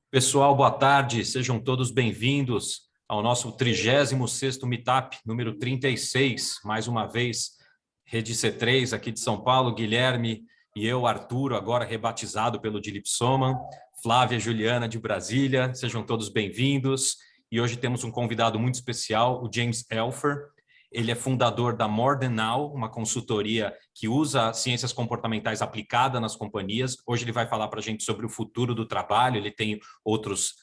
Pessoal, boa tarde, sejam todos bem-vindos ao nosso 36º Meetup, número 36, mais uma vez, Rede C3 aqui de São Paulo, Guilherme e eu, Artur, agora rebatizado pelo Dilipsoman, Flávia e Juliana de Brasília, sejam todos bem-vindos. E hoje temos um convidado muito especial, o James Elfer. Ele é fundador da More Than Now, uma consultoria que usa ciências comportamentais aplicada nas companhias. Hoje ele vai falar para a gente sobre o futuro do trabalho. Ele tem outras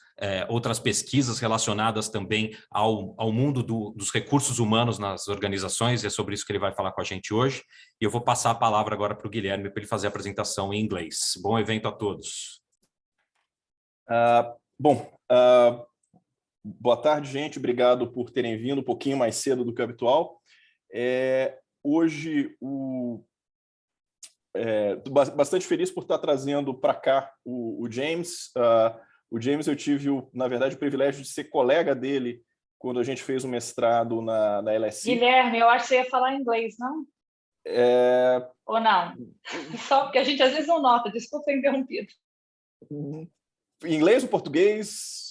pesquisas relacionadas também ao mundo dos recursos humanos nas organizações, e é sobre isso que ele vai falar com a gente hoje. E eu vou passar a palavra agora para o Guilherme para ele fazer a apresentação em inglês. Bom evento a todos. Boa tarde, gente. Obrigado por terem vindo um pouquinho mais cedo do que o habitual. Hoje, estou bastante feliz por estar trazendo para cá o James. O James, eu tive, na verdade, o privilégio de ser colega dele quando a gente fez o mestrado na LSE. Guilherme, eu acho que você ia falar inglês, não? Ou não? Só porque a gente às vezes não nota. Desculpa ter interrompido. Inglês ou português?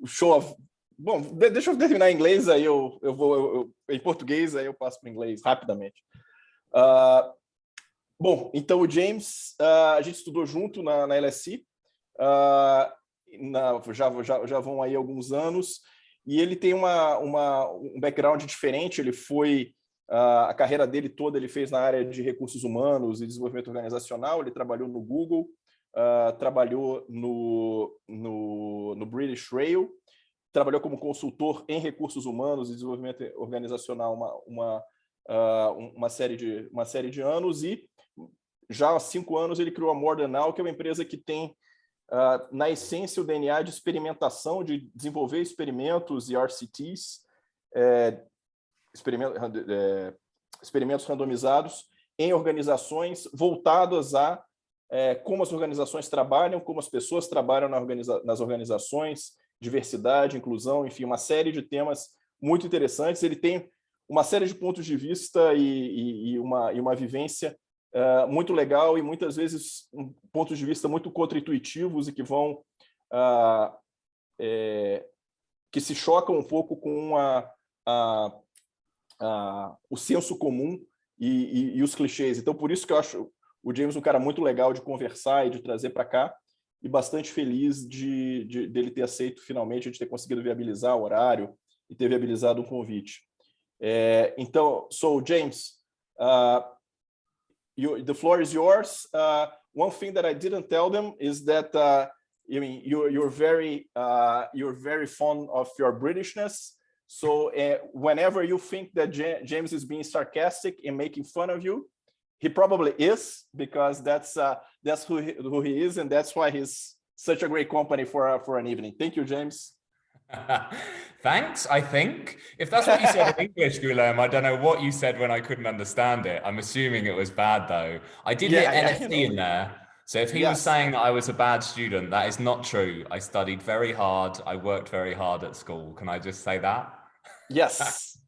Show of... Bom, deixa eu terminar em inglês, aí eu vou em português, aí eu passo para o inglês rapidamente. Bom, então o James, a gente estudou junto na LSE, já vão aí alguns anos, e ele tem um background diferente. Ele foi, a carreira dele toda ele fez na área de recursos humanos e desenvolvimento organizacional. Ele trabalhou no Google, trabalhou no British Rail, trabalhou como consultor em recursos humanos e desenvolvimento organizacional uma série de anos, e já há 5 anos ele criou a More Than Now, que é uma empresa que tem, na essência, o DNA de experimentação, de desenvolver experimentos e RCTs, experimentos randomizados em organizações voltadas a como as organizações trabalham, como as pessoas trabalham nas organizações, diversidade, inclusão, enfim, uma série de temas muito interessantes. Ele tem uma série de pontos de vista e uma vivência muito legal, e muitas vezes pontos de vista muito contra-intuitivos e que vão que se chocam um pouco com o senso comum e os clichês. Então, por isso que eu acho o James um cara muito legal de conversar e de trazer para cá, e bastante feliz dele ter aceito finalmente, de ter conseguido viabilizar o horário e ter viabilizado um convite. Então, James, the floor is yours. One thing that I didn't tell them is that you're very fond of your Britishness. So whenever you think that James is being sarcastic and making fun of you, he probably is, because that's who he is, and that's why he's such a great company for an evening. Thank you, James. Thanks, I think. If that's what you said in English, Guilherme, I don't know what you said when I couldn't understand it. I'm assuming it was bad, though. I did hear LSE in there. So if he was saying that I was a bad student, that is not true. I studied very hard. I worked very hard at school. Can I just say that? Yes.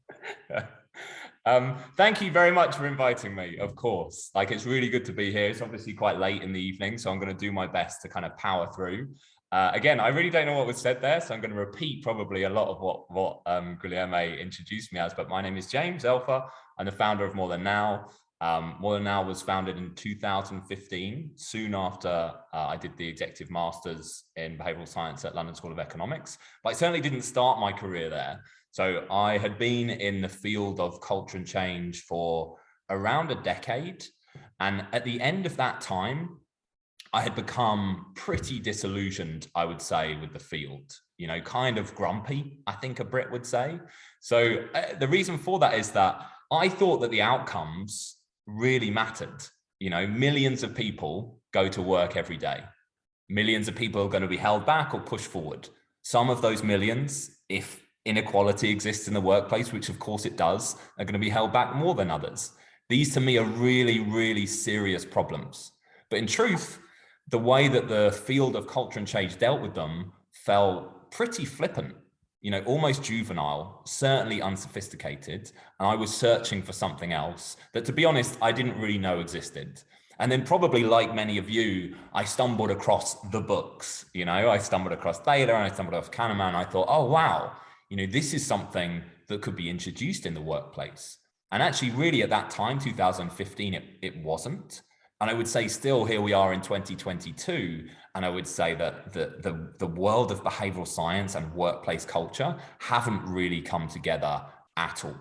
Thank you very much for inviting me, of course. Like, it's really good to be here. It's obviously quite late in the evening, so I'm going to do my best to kind of power through. Again, I really don't know what was said there, so I'm going to repeat probably a lot of what Guilherme introduced me as, but my name is James Elfer. I'm the founder of More Than Now. More Than Now was founded in 2015, soon after I did the Executive Masters in Behavioural Science at London School of Economics, but I certainly didn't start my career there. So I had been in the field of culture and change for around a decade. And at the end of that time, I had become pretty disillusioned, I would say, with the field, kind of grumpy, I think a Brit would say. So the reason for that is that I thought that the outcomes really mattered. Millions of people go to work every day. Millions of people are going to be held back or pushed forward. Some of those millions, if inequality exists in the workplace, which of course it does, are going to be held back more than others. These to me are really, really serious problems. But in truth, the way that the field of culture and change dealt with them felt pretty flippant, almost juvenile, certainly unsophisticated. And I was searching for something else that, to be honest, I didn't really know existed. And then probably like many of you, I stumbled across the books, I stumbled across Thaler and I stumbled across Kahneman. I thought, oh, wow, this is something that could be introduced in the workplace. And actually really at that time, 2015, it wasn't. And I would say still here we are in 2022. And I would say that the world of behavioral science and workplace culture haven't really come together at all,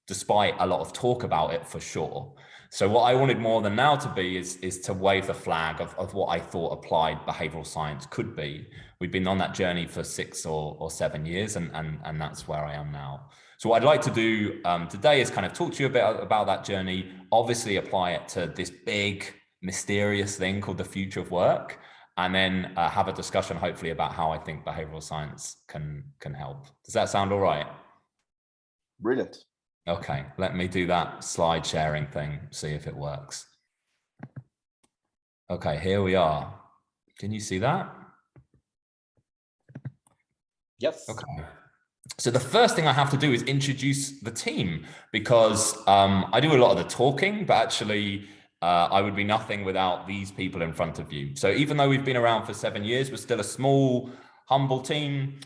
despite a lot of talk about it for sure. So what I wanted more than now to be is to wave the flag of what I thought applied behavioral science could be. We've been on that journey for 6 or 7 years, and that's where I am now. So what I'd like to do today is kind of talk to you a bit about that journey, obviously apply it to this big, mysterious thing called the future of work, and then have a discussion hopefully about how I think behavioral science can help. Does that sound all right? Brilliant. Okay, let me do that slide sharing thing, see if it works. Okay, here we are. Can you see that? Yes. Okay. So the first thing I have to do is introduce the team, because I do a lot of the talking, but actually I would be nothing without these people in front of you. So even though we've been around for 7 years, we're still a small, humble team.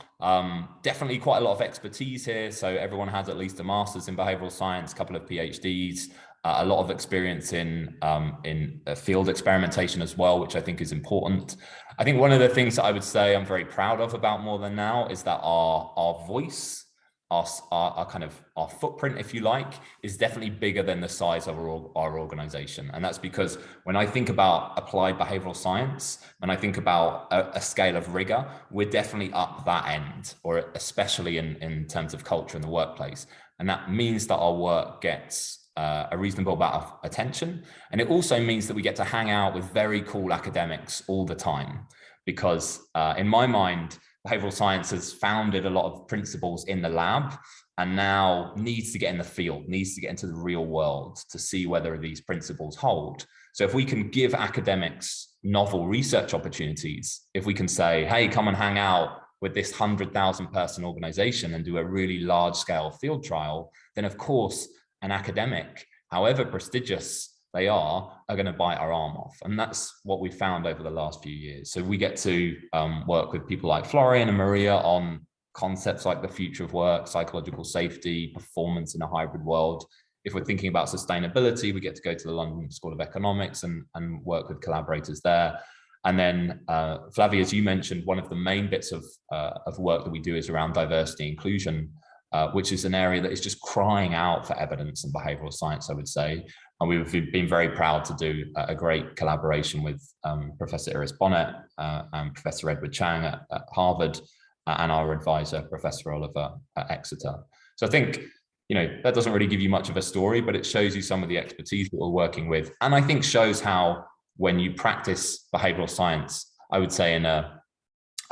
Definitely quite a lot of expertise here. So everyone has at least a master's in behavioral science, a couple of PhDs, a lot of experience in field experimentation as well, which I think is important. I think one of the things that I would say I'm very proud of about More Than Now is that our voice, our kind of our footprint, if you like, is definitely bigger than the size of our organization. And that's because when I think about applied behavioral science, when I think about a scale of rigor, we're definitely up that end, or especially in terms of culture in the workplace. And that means that our work gets a reasonable amount of attention. And it also means that we get to hang out with very cool academics all the time, because in my mind, behavioral science has founded a lot of principles in the lab and now needs to get in the field, needs to get into the real world to see whether these principles hold. So if we can give academics novel research opportunities, if we can say, hey, come and hang out with this 100,000 person organization and do a really large scale field trial, then of course, an academic, however prestigious they are going to bite our arm off. And that's what we found over the last few years. So we get to work with people like Florian and Maria on concepts like the future of work, psychological safety, performance in a hybrid world. If we're thinking about sustainability, we get to go to the London School of Economics and work with collaborators there. And then Flávia, as you mentioned, one of the main bits of work that we do is around diversity and inclusion, which is an area that is just crying out for evidence in behavioral science, I would say. And we've been very proud to do a great collaboration with Professor Iris Bonnet and Professor Edward Chang at Harvard, and our advisor, Professor Oliver at Exeter. So I think, that doesn't really give you much of a story, but it shows you some of the expertise that we're working with. And I think shows how when you practice behavioral science, I would say in a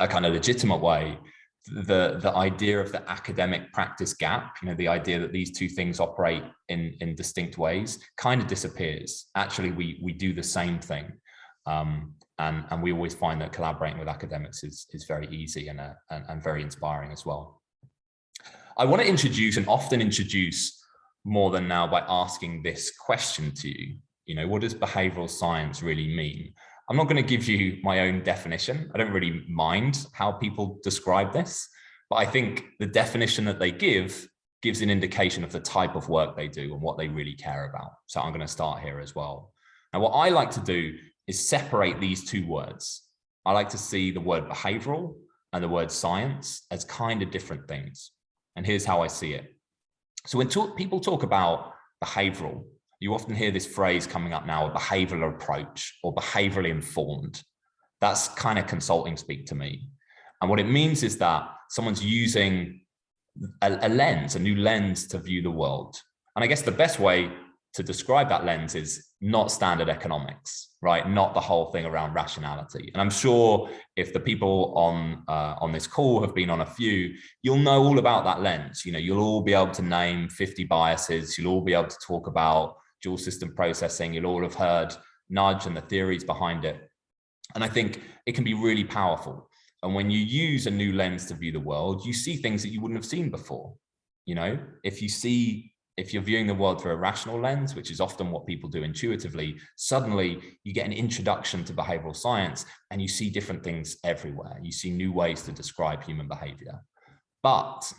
kind of legitimate way, the idea of the academic practice gap, the idea that these two things operate in distinct ways kind of disappears. Actually, we do the same thing. And we always find that collaborating with academics is very easy and very inspiring as well. I want to introduce and often introduce More Than Now by asking this question to you. What does behavioral science really mean? I'm not going to give you my own definition. I don't really mind how people describe this, but I think the definition that they gives an indication of the type of work they do and what they really care about. So I'm going to start here as well. Now, what I like to do is separate these two words. I like to see the word behavioral and the word science as kind of different things. And here's how I see it. So when people talk about behavioral, you often hear this phrase coming up now, a behavioral approach or behaviorally informed. That's kind of consulting speak to me. And what it means is that someone's using a lens, a new lens to view the world. And I guess the best way to describe that lens is not standard economics, right? Not the whole thing around rationality. And I'm sure if the people on this call have been on a few, you'll know all about that lens. You'll all be able to name 50 biases. You'll all be able to talk about dual system processing. You'll all have heard nudge and the theories behind it. And I think it can be really powerful. And when you use a new lens to view the world, you see things that you wouldn't have seen before. If if you're viewing the world through a rational lens, which is often what people do intuitively, suddenly you get an introduction to behavioral science and you see different things everywhere. You see new ways to describe human behavior. But,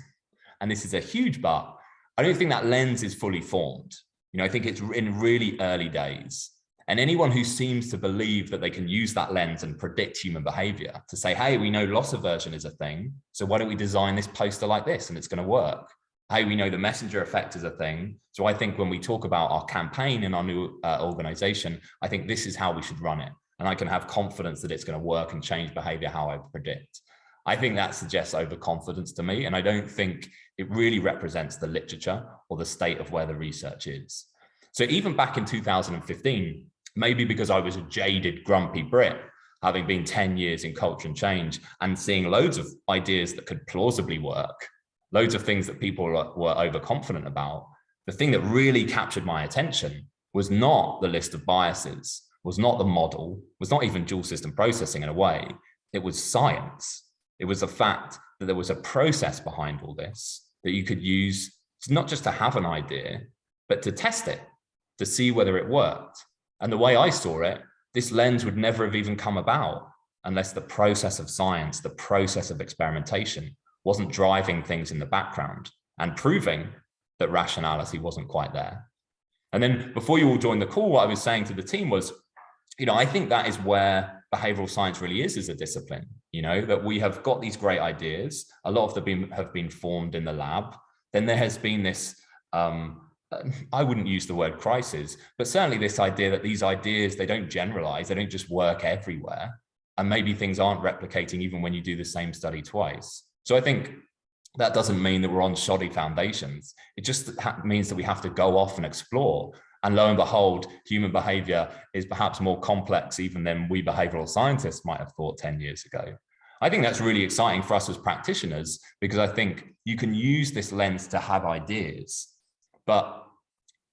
and this is a huge but, I don't think that lens is fully formed. I think it's in really early days. And anyone who seems to believe that they can use that lens and predict human behavior to say, hey, we know loss aversion is a thing, so why don't we design this poster like this and it's going to work? Hey, we know the messenger effect is a thing. So I think when we talk about our campaign in our new organization, I think this is how we should run it. And I can have confidence that it's going to work and change behavior how I predict. I think that suggests overconfidence to me. And I don't think it really represents the literature or the state of where the research is. So even back in 2015, maybe because I was a jaded, grumpy Brit, having been 10 years in culture and change and seeing loads of ideas that could plausibly work, loads of things that people were overconfident about, the thing that really captured my attention was not the list of biases, was not the model, was not even dual system processing in a way. It was science. It was the fact that there was a process behind all this that you could use not just to have an idea, but to test it, to see whether it worked. And the way I saw it, this lens would never have even come about unless the process of science, the process of experimentation wasn't driving things in the background and proving that rationality wasn't quite there. And then before you all joined the call, what I was saying to the team was, I think that is where behavioral science really is as a discipline, that we have got these great ideas. A lot of them have been formed in the lab. Then there has been this, I wouldn't use the word crisis, but certainly this idea that these ideas, they don't generalize, they don't just work everywhere. And maybe things aren't replicating even when you do the same study twice. So I think that doesn't mean that we're on shoddy foundations. It just means that we have to go off and explore. And lo and behold, human behavior is perhaps more complex even than we behavioral scientists might have thought 10 years ago. I think that's really exciting for us as practitioners, because I think you can use this lens to have ideas, but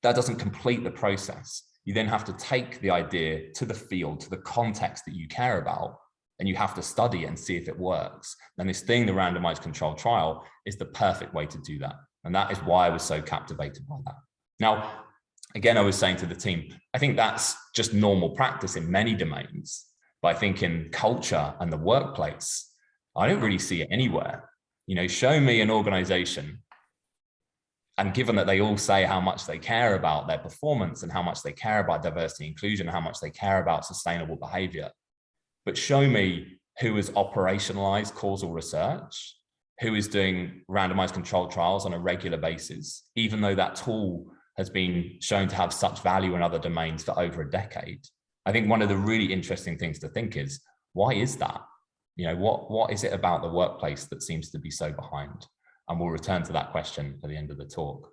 that doesn't complete the process. You then have to take the idea to the field, to the context that you care about, and you have to study it and see if it works. And this thing, the randomized controlled trial, is the perfect way to do that. And that is why I was so captivated by that. Now, again, I was saying to the team, I think that's just normal practice in many domains. But I think in culture and the workplace, I don't really see it anywhere. Show me an organization, and given that they all say how much they care about their performance and how much they care about diversity and inclusion, how much they care about sustainable behavior, but show me who has operationalized causal research, who is doing randomized controlled trials on a regular basis, even though that tool has been shown to have such value in other domains for over a decade. I think one of the really interesting things to think is, why is that? What is it about the workplace that seems to be so behind? And we'll return to that question at the end of the talk.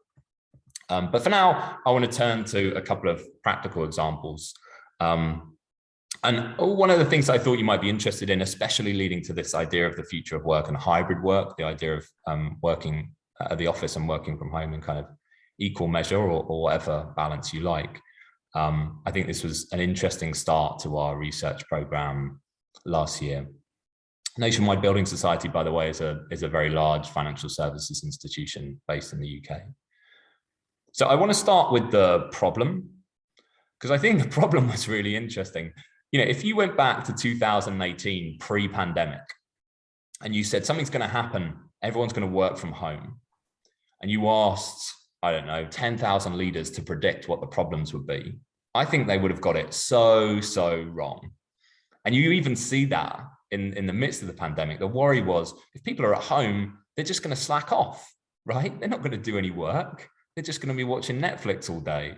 But for now, I want to turn to a couple of practical examples. And one of the things I thought you might be interested in, especially leading to this idea of the future of work and hybrid work, the idea of working at the office and working from home in kind of equal measure or whatever balance you like. I think this was an interesting start to our research program last year. Nationwide Building Society, by the way, is a very large financial services institution based in the UK. So I want to start with the problem, because I think the problem was really interesting. If you went back to 2018, pre-pandemic, and you said something's going to happen, everyone's going to work from home, and you asked, I don't know, 10,000 leaders to predict what the problems would be, I think they would have got it so wrong. And you even see that in the midst of the pandemic. The worry was, if people are at home, they're just going to slack off, right? They're not going to do any work. They're just going to be watching Netflix all day.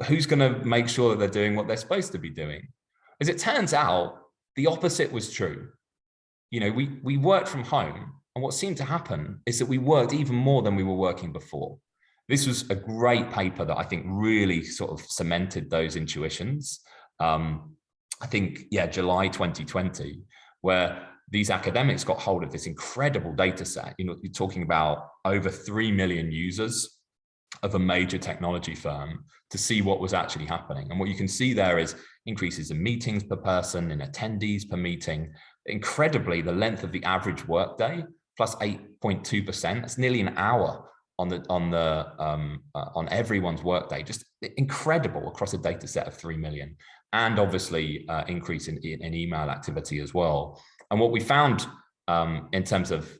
Who's going to make sure that they're doing what they're supposed to be doing? As it turns out, the opposite was true. We worked from home, and what seemed to happen is that we worked even more than we were working before. This was a great paper that I think really sort of cemented those intuitions. I think, July 2020, where these academics got hold of this incredible data set. You're talking about over 3 million users of a major technology firm to see what was actually happening. And what you can see there is increases in meetings per person, in attendees per meeting. Incredibly, the length of the average workday plus 8.2%. That's nearly an hour on everyone's workday, just incredible across a data set of 3 million, and obviously increase in email activity as well. And what we found in terms of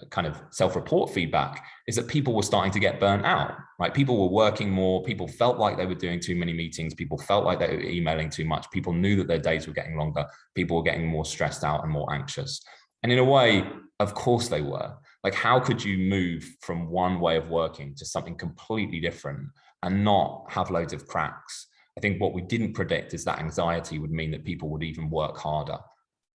kind of self-report feedback is that people were starting to get burnt out, right? People were working more, people felt like they were doing too many meetings, people felt like they were emailing too much, people knew that their days were getting longer, people were getting more stressed out and more anxious. And in a way, of course they were. Like, how could you move from one way of working to something completely different and not have loads of cracks? I think what we didn't predict is that anxiety would mean that people would even work harder.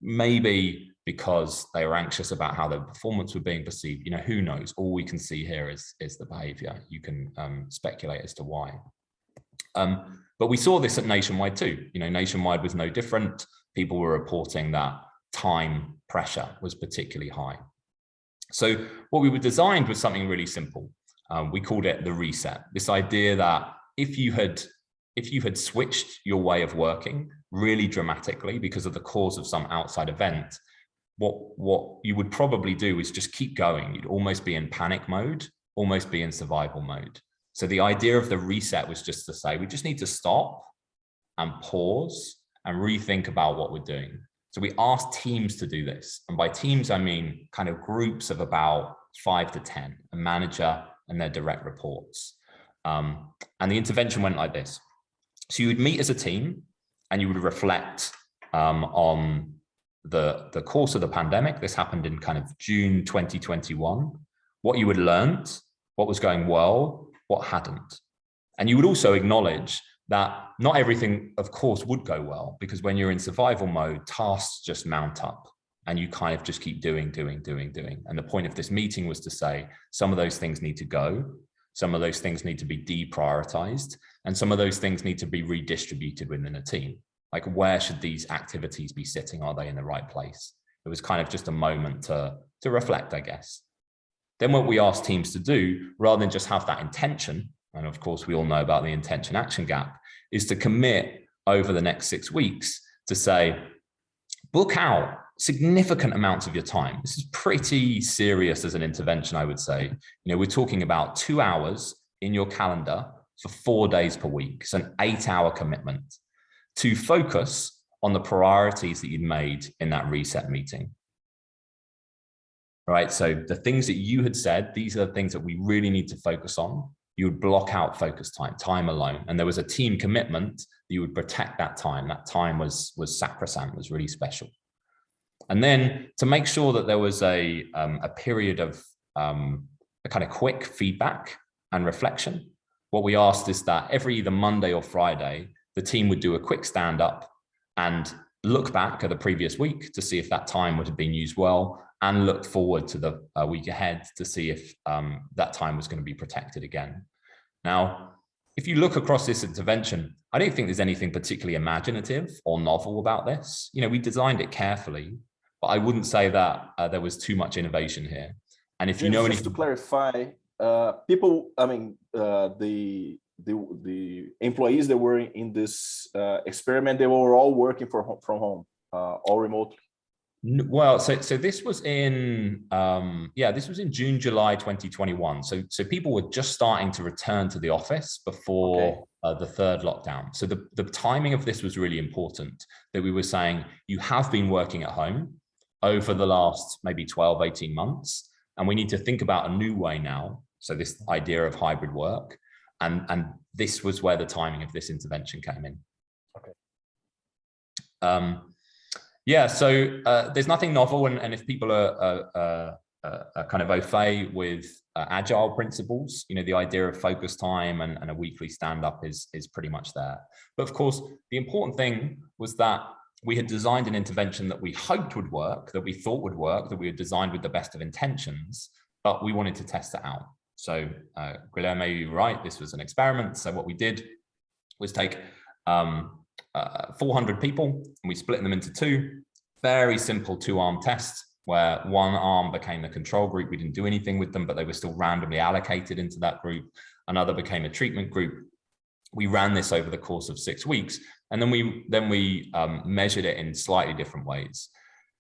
Maybe because they were anxious about how their performance were being perceived. You know, who knows? All we can see here is the behavior. You can speculate as to why. But we saw this at Nationwide too. You know, Nationwide was no different. People were reporting that time pressure was particularly high. So what we were designed was something really simple. We called it the reset. This idea that if you had switched your way of working really dramatically because of the cause of some outside event, what you would probably do is just keep going. You'd almost be in panic mode, almost be in survival mode. So the idea of the reset was just to say, we just need to stop and pause and rethink about what we're doing. So we asked teams to do this. And by teams, I mean kind of groups of about 5 to 10, a manager and their direct reports. And the intervention went like this. So you would meet as a team and you would reflect on the course of the pandemic. This happened in kind of June 2021, what you had learned, what was going well, what hadn't. And you would also acknowledge that not everything, of course, would go well, because when you're in survival mode, tasks just mount up and you kind of just keep doing. And the point of this meeting was to say, some of those things need to go, some of those things need to be deprioritized, and some of those things need to be redistributed within a team. Like, where should these activities be sitting? Are they in the right place? It was kind of just a moment to reflect, I guess. Then what we asked teams to do, rather than just have that intention, and of course we all know about the intention action gap, is to commit over the next 6 weeks to say, book out significant amounts of your time. This is pretty serious as an intervention, I would say. You know, we're talking about 2 hours in your calendar for 4 days per week. It's an 8-hour commitment to focus on the priorities that you'd made in that reset meeting. All right, so the things that you had said, these are the things that we really need to focus on. You would block out focus time alone. And there was a team commitment that you would protect that time. That time was sacrosanct, was really special. And then to make sure that there was a period of a kind of quick feedback and reflection, what we asked is that every either Monday or Friday, the team would do a quick stand up and look back at the previous week to see if that time would have been used well, and look forward to the week ahead to see if that time was going to be protected again. Now, if you look across this intervention, I don't think there's anything particularly imaginative or novel about this. You know, we designed it carefully, but I wouldn't say that there was too much innovation here. And if you know anything, just to clarify, people, I mean, the employees that were in this experiment, they were all working from home, all remotely. Well, so this was in this was in June, July 2021. So people were just starting to return to the office before the third lockdown. So the timing of this was really important, that we were saying you have been working at home over the last maybe 12, 18 months, and we need to think about a new way now. So this idea of hybrid work, and this was where the timing of this intervention came in. Okay. So there's nothing novel, and if people are kind of au fait with agile principles, you know, the idea of focus time and a weekly stand-up is pretty much there. But of course, the important thing was that we had designed an intervention that we hoped would work, that we thought would work, that we had designed with the best of intentions, but we wanted to test it out. So Guilherme, you're right, this was an experiment. So what we did was take 400 people, and we split them into two. Very simple 2-arm test, where one arm became the control group. We didn't do anything with them, but they were still randomly allocated into that group. Another became a treatment group. We ran this over the course of 6 weeks, and then we measured it in slightly different ways.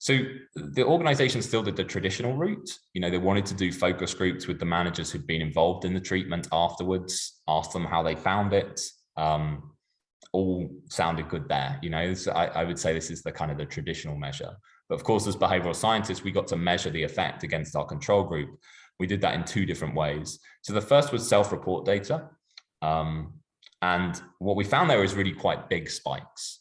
So the organization still did the traditional route. They wanted to do focus groups with the managers who'd been involved in the treatment afterwards, ask them how they found it. All sounded good there. So I would say this is the kind of the traditional measure. But of course, as behavioral scientists, we got to measure the effect against our control group. We did that in two different ways. So the first was self-report data. And what we found there was really quite big spikes.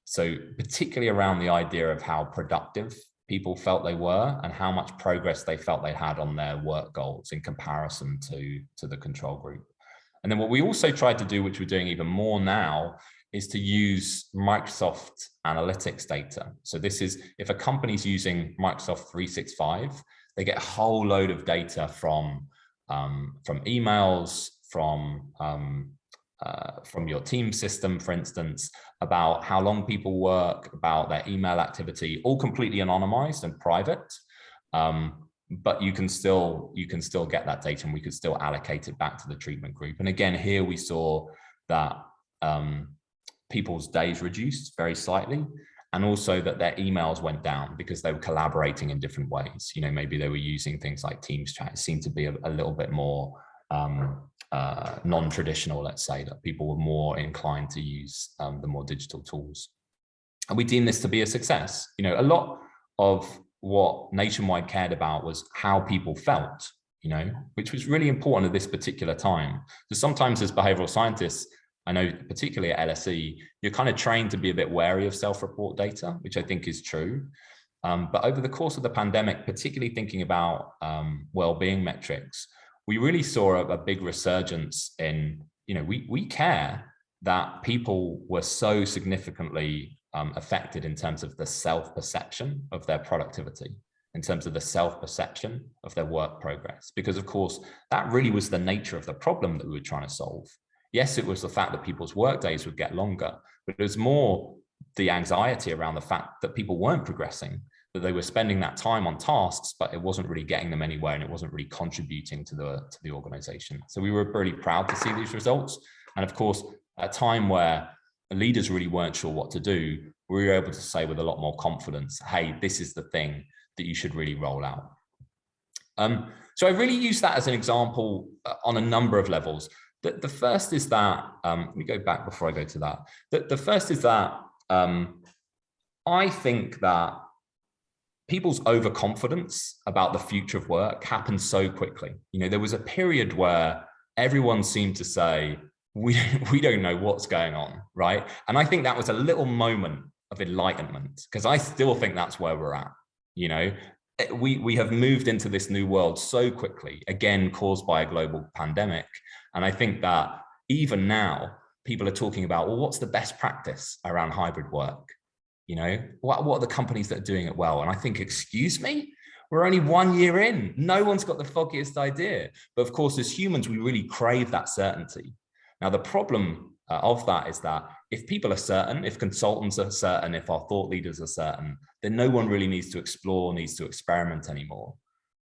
So particularly around the idea of how productive people felt they were and how much progress they felt they had on their work goals in comparison to the control group. And then what we also tried to do, which we're doing even more now, is to use Microsoft Analytics data. So this is, if a company's using Microsoft 365, they get a whole load of data from emails, from your team system, for instance, about how long people work, about their email activity, all completely anonymized and private. But you can still get that data, and we could still allocate it back to the treatment group. And again, here we saw that people's days reduced very slightly, and also that their emails went down because they were collaborating in different ways. Maybe they were using things like Teams chat. It seemed to be a little bit more non-traditional, let's say, that people were more inclined to use the more digital tools. And we deemed this to be a success. A lot of what Nationwide cared about was how people felt, which was really important at this particular time. So sometimes as behavioral scientists, I know particularly at LSE, you're kind of trained to be a bit wary of self-report data, which I think is true. But over the course of the pandemic, particularly thinking about well-being metrics, we really saw a big resurgence in, we care that people were so significantly affected in terms of the self-perception of their productivity, in terms of the self-perception of their work progress. Because of course, that really was the nature of the problem that we were trying to solve. Yes, it was the fact that people's work days would get longer, but it was more the anxiety around the fact that people weren't progressing, that they were spending that time on tasks, but it wasn't really getting them anywhere, and it wasn't really contributing to the organization. So we were really proud to see these results. And of course, at a time where leaders really weren't sure what to do, we were able to say with a lot more confidence, hey, this is the thing that you should really roll out. So I really use that as an example on a number of levels. The first is that, let me go back before I go to that. The first is that I think that people's overconfidence about the future of work happened so quickly. There was a period where everyone seemed to say, we don't know what's going on, right? And I think that was a little moment of enlightenment, because I still think that's where we're at. We have moved into this new world so quickly, again, caused by a global pandemic. And I think that even now, people are talking about, well, what's the best practice around hybrid work? What are the companies that are doing it well? And I think, excuse me, we're only 1 year in. No one's got the foggiest idea. But of course, as humans, we really crave that certainty. Now, the problem of that is that if people are certain, if consultants are certain, if our thought leaders are certain, then no one really needs to explore, needs to experiment anymore.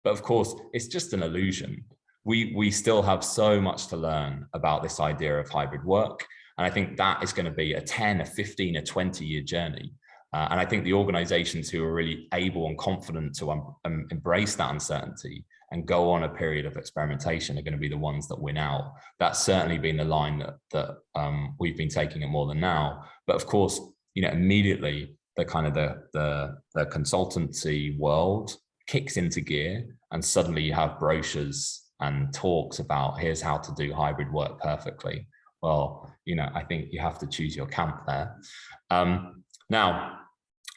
But of course, it's just an illusion. We still have so much to learn about this idea of hybrid work. And I think that is going to be a 10, a 15, a 20-year journey. And I think the organizations who are really able and confident to embrace that uncertainty and go on a period of experimentation are going to be the ones that win out. That's certainly been the line that we've been taking at More Than Now. But of course, immediately the kind of the consultancy world kicks into gear, and suddenly you have brochures and talks about here's how to do hybrid work perfectly. Well, I think you have to choose your camp there. Now,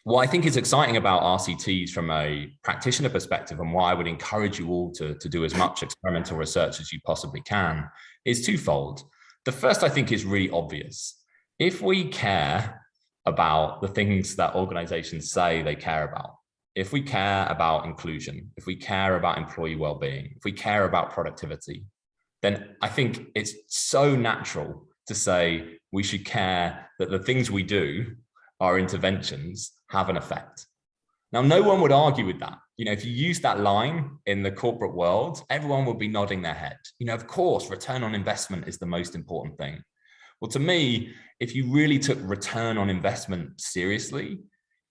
what I think is exciting about RCTs from a practitioner perspective, and why I would encourage you all to do as much experimental research as you possibly can, is twofold. The first, I think, is really obvious. If we care about the things that organizations say they care about, if we care about inclusion, if we care about employee well-being, if we care about productivity, then I think it's so natural to say we should care that the things we do, our interventions, have an effect. Now, no one would argue with that. If you use that line in the corporate world, everyone would be nodding their head. Of course, return on investment is the most important thing. Well, to me, if you really took return on investment seriously,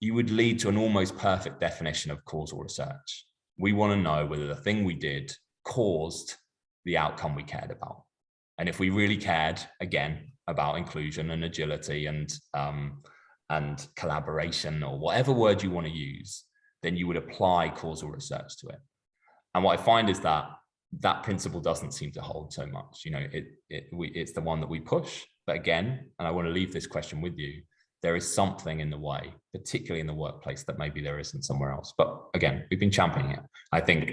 you would lead to an almost perfect definition of causal research. We want to know whether the thing we did caused the outcome we cared about. And if we really cared, again, about inclusion and agility and collaboration, or whatever word you want to use, then you would apply causal research to it. And what I find is that that principle doesn't seem to hold so much. You know, it's the one that we push. But again, and I want to leave this question with you, there is something in the way, particularly in the workplace, that maybe there isn't somewhere else. But again, we've been championing it. I think,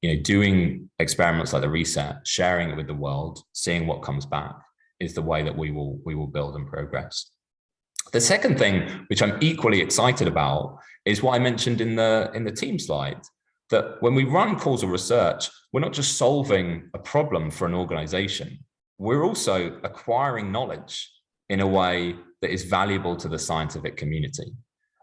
you know, doing experiments like the reset, sharing it with the world, seeing what comes back, is the way that we will build and progress. The second thing, which I'm equally excited about, is what I mentioned in the team slide, that when we run causal research, we're not just solving a problem for an organization, we're also acquiring knowledge in a way that is valuable to the scientific community.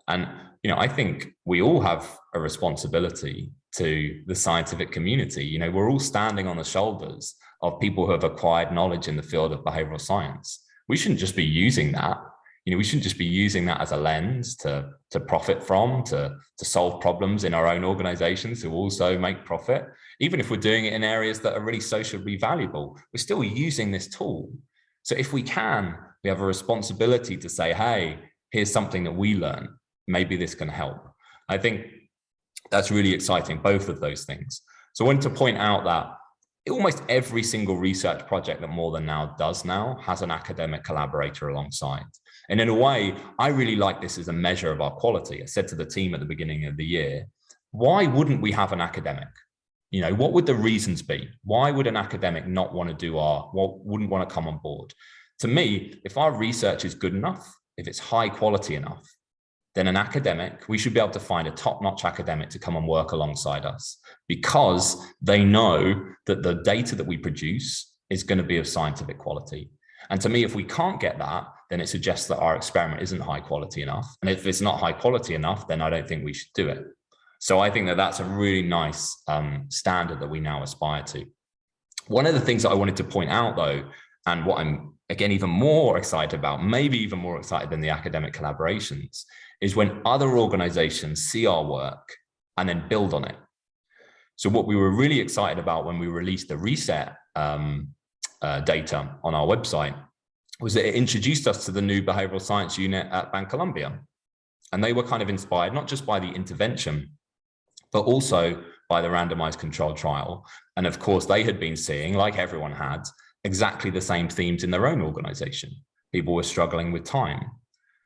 And, you know, I think we all have a responsibility to the scientific community. You know, we're all standing on the shoulders of people who have acquired knowledge in the field of behavioral science. We shouldn't just be using that. You know, we shouldn't just be using that as a lens to profit from, to solve problems in our own organizations to also make profit. Even if we're doing it in areas that are really socially valuable, we're still using this tool. So if we can, we have a responsibility to say, hey, here's something that we learned. Maybe this can help. I think that's really exciting, both of those things. So I wanted to point out that almost every single research project that More Than Now does now has an academic collaborator alongside. And in a way, I really like this as a measure of our quality. I said to the team at the beginning of the year, why wouldn't we have an academic? You know, what would the reasons be? Why would an academic not want to wouldn't want to come on board? To me, if our research is good enough, if it's high quality enough, then an academic, we should be able to find a top-notch academic to come and work alongside us, because they know that the data that we produce is going to be of scientific quality. And to me, if we can't get that, then it suggests that our experiment isn't high quality enough. And if it's not high quality enough, then I don't think we should do it. So I think that that's a really nice standard that we now aspire to. One of the things that I wanted to point out, though, and what I'm, again, even more excited about, maybe even more excited than the academic collaborations, is when other organizations see our work and then build on it. So what we were really excited about when we released the reset data on our website was that it introduced us to the new behavioral science unit at Bancolombia. And they were kind of inspired, not just by the intervention, but also by the randomized controlled trial. And of course, they had been seeing, like everyone had, exactly the same themes in their own organization. People were struggling with time.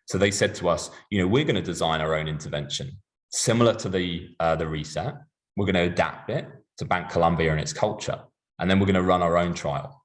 So they said to us, you know, we're going to design our own intervention, similar to the reset. We're going to adapt it to Bancolombia and its culture. And then we're going to run our own trial.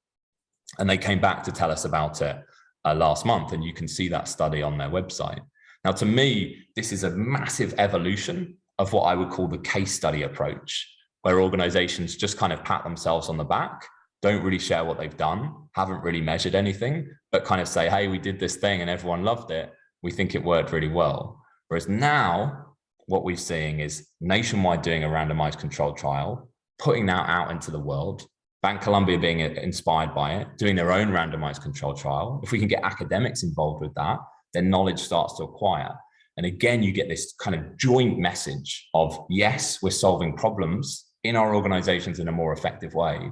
And they came back to tell us about it last month. And you can see that study on their website. Now, to me, this is a massive evolution of what I would call the case study approach, where organizations just kind of pat themselves on the back, don't really share what they've done, haven't really measured anything, but kind of say, hey, we did this thing and everyone loved it. We think it worked really well. Whereas now what we're seeing is nationwide doing a randomized controlled trial, putting that out into the world, Bancolombia being inspired by it, doing their own randomized controlled trial. If we can get academics involved with that, then knowledge starts to acquire. And again, you get this kind of joint message of, yes, we're solving problems in our organizations in a more effective way,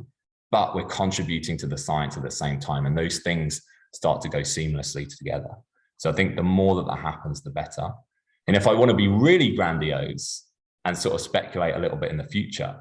but we're contributing to the science at the same time. And those things start to go seamlessly together. So I think the more that happens, the better. And if I want to be really grandiose and sort of speculate a little bit in the future,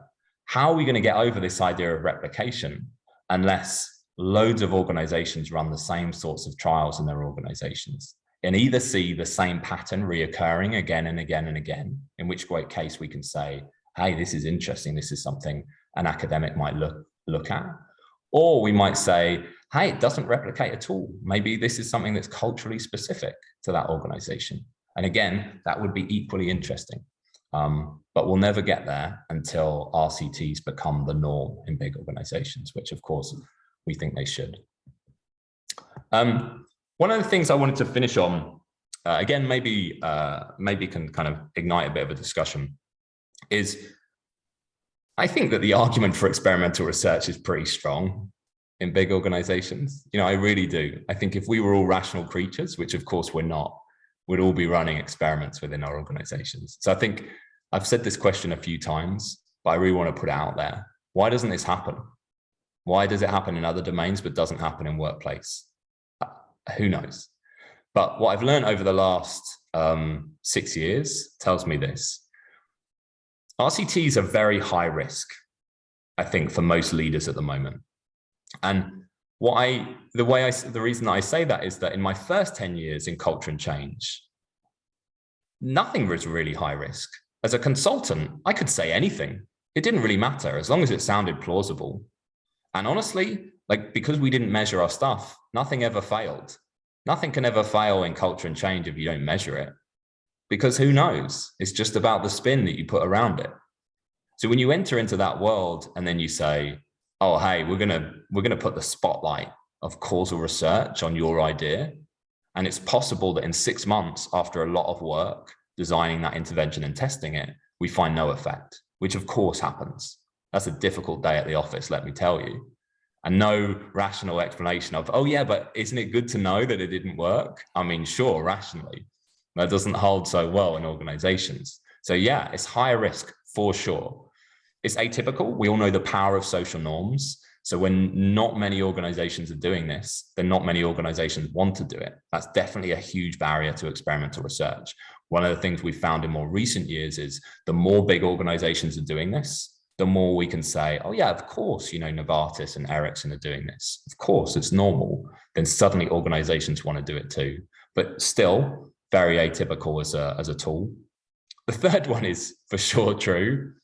how are we going to get over this idea of replication unless loads of organizations run the same sorts of trials in their organizations and either see the same pattern reoccurring again and again and again, in which great case we can say, hey, this is interesting. This is something an academic might look at. Or we might say, hey, it doesn't replicate at all. Maybe this is something that's culturally specific to that organization. And again, that would be equally interesting. But we'll never get there until RCTs become the norm in big organizations, which of course we think they should. One of the things I wanted to finish on, again, maybe can kind of ignite a bit of a discussion, is I think that the argument for experimental research is pretty strong in big organizations. You know, I really do. I think if we were all rational creatures, which of course we're not, would all be running experiments within our organizations. So I think I've said this question a few times, but I really want to put it out there. Why doesn't this happen? Why does it happen in other domains, but doesn't happen in workplace? Who knows? But what I've learned over the last 6 years tells me this. RCTs are very high risk, I think, for most leaders at the moment. And the reason I say that is that in my first 10 years in culture and change, nothing was really high risk. As a consultant, I could say anything. It didn't really matter as long as it sounded plausible. And honestly, like, because we didn't measure our stuff, nothing ever failed. Nothing can ever fail in culture and change if you don't measure it, because who knows? It's just about the spin that you put around it. So when you enter into that world and then you say, oh, hey, we're gonna put the spotlight of causal research on your idea, and it's possible that in 6 months, after a lot of work designing that intervention and testing it, we find no effect, which of course happens. That's a difficult day at the office, let me tell you. And no rational explanation of, oh yeah, but isn't it good to know that it didn't work? I mean, sure, rationally. That doesn't hold so well in organizations. So yeah, it's higher risk for sure. It's atypical. We all know the power of social norms. So when not many organizations are doing this, then not many organizations want to do it. That's definitely a huge barrier to experimental research. One of the things we've found in more recent years is the more big organizations are doing this, the more we can say, oh yeah, of course, you know, Novartis and Ericsson are doing this. Of course, it's normal. Then suddenly organizations want to do it too. But still, very atypical as a tool. The third one is for sure true.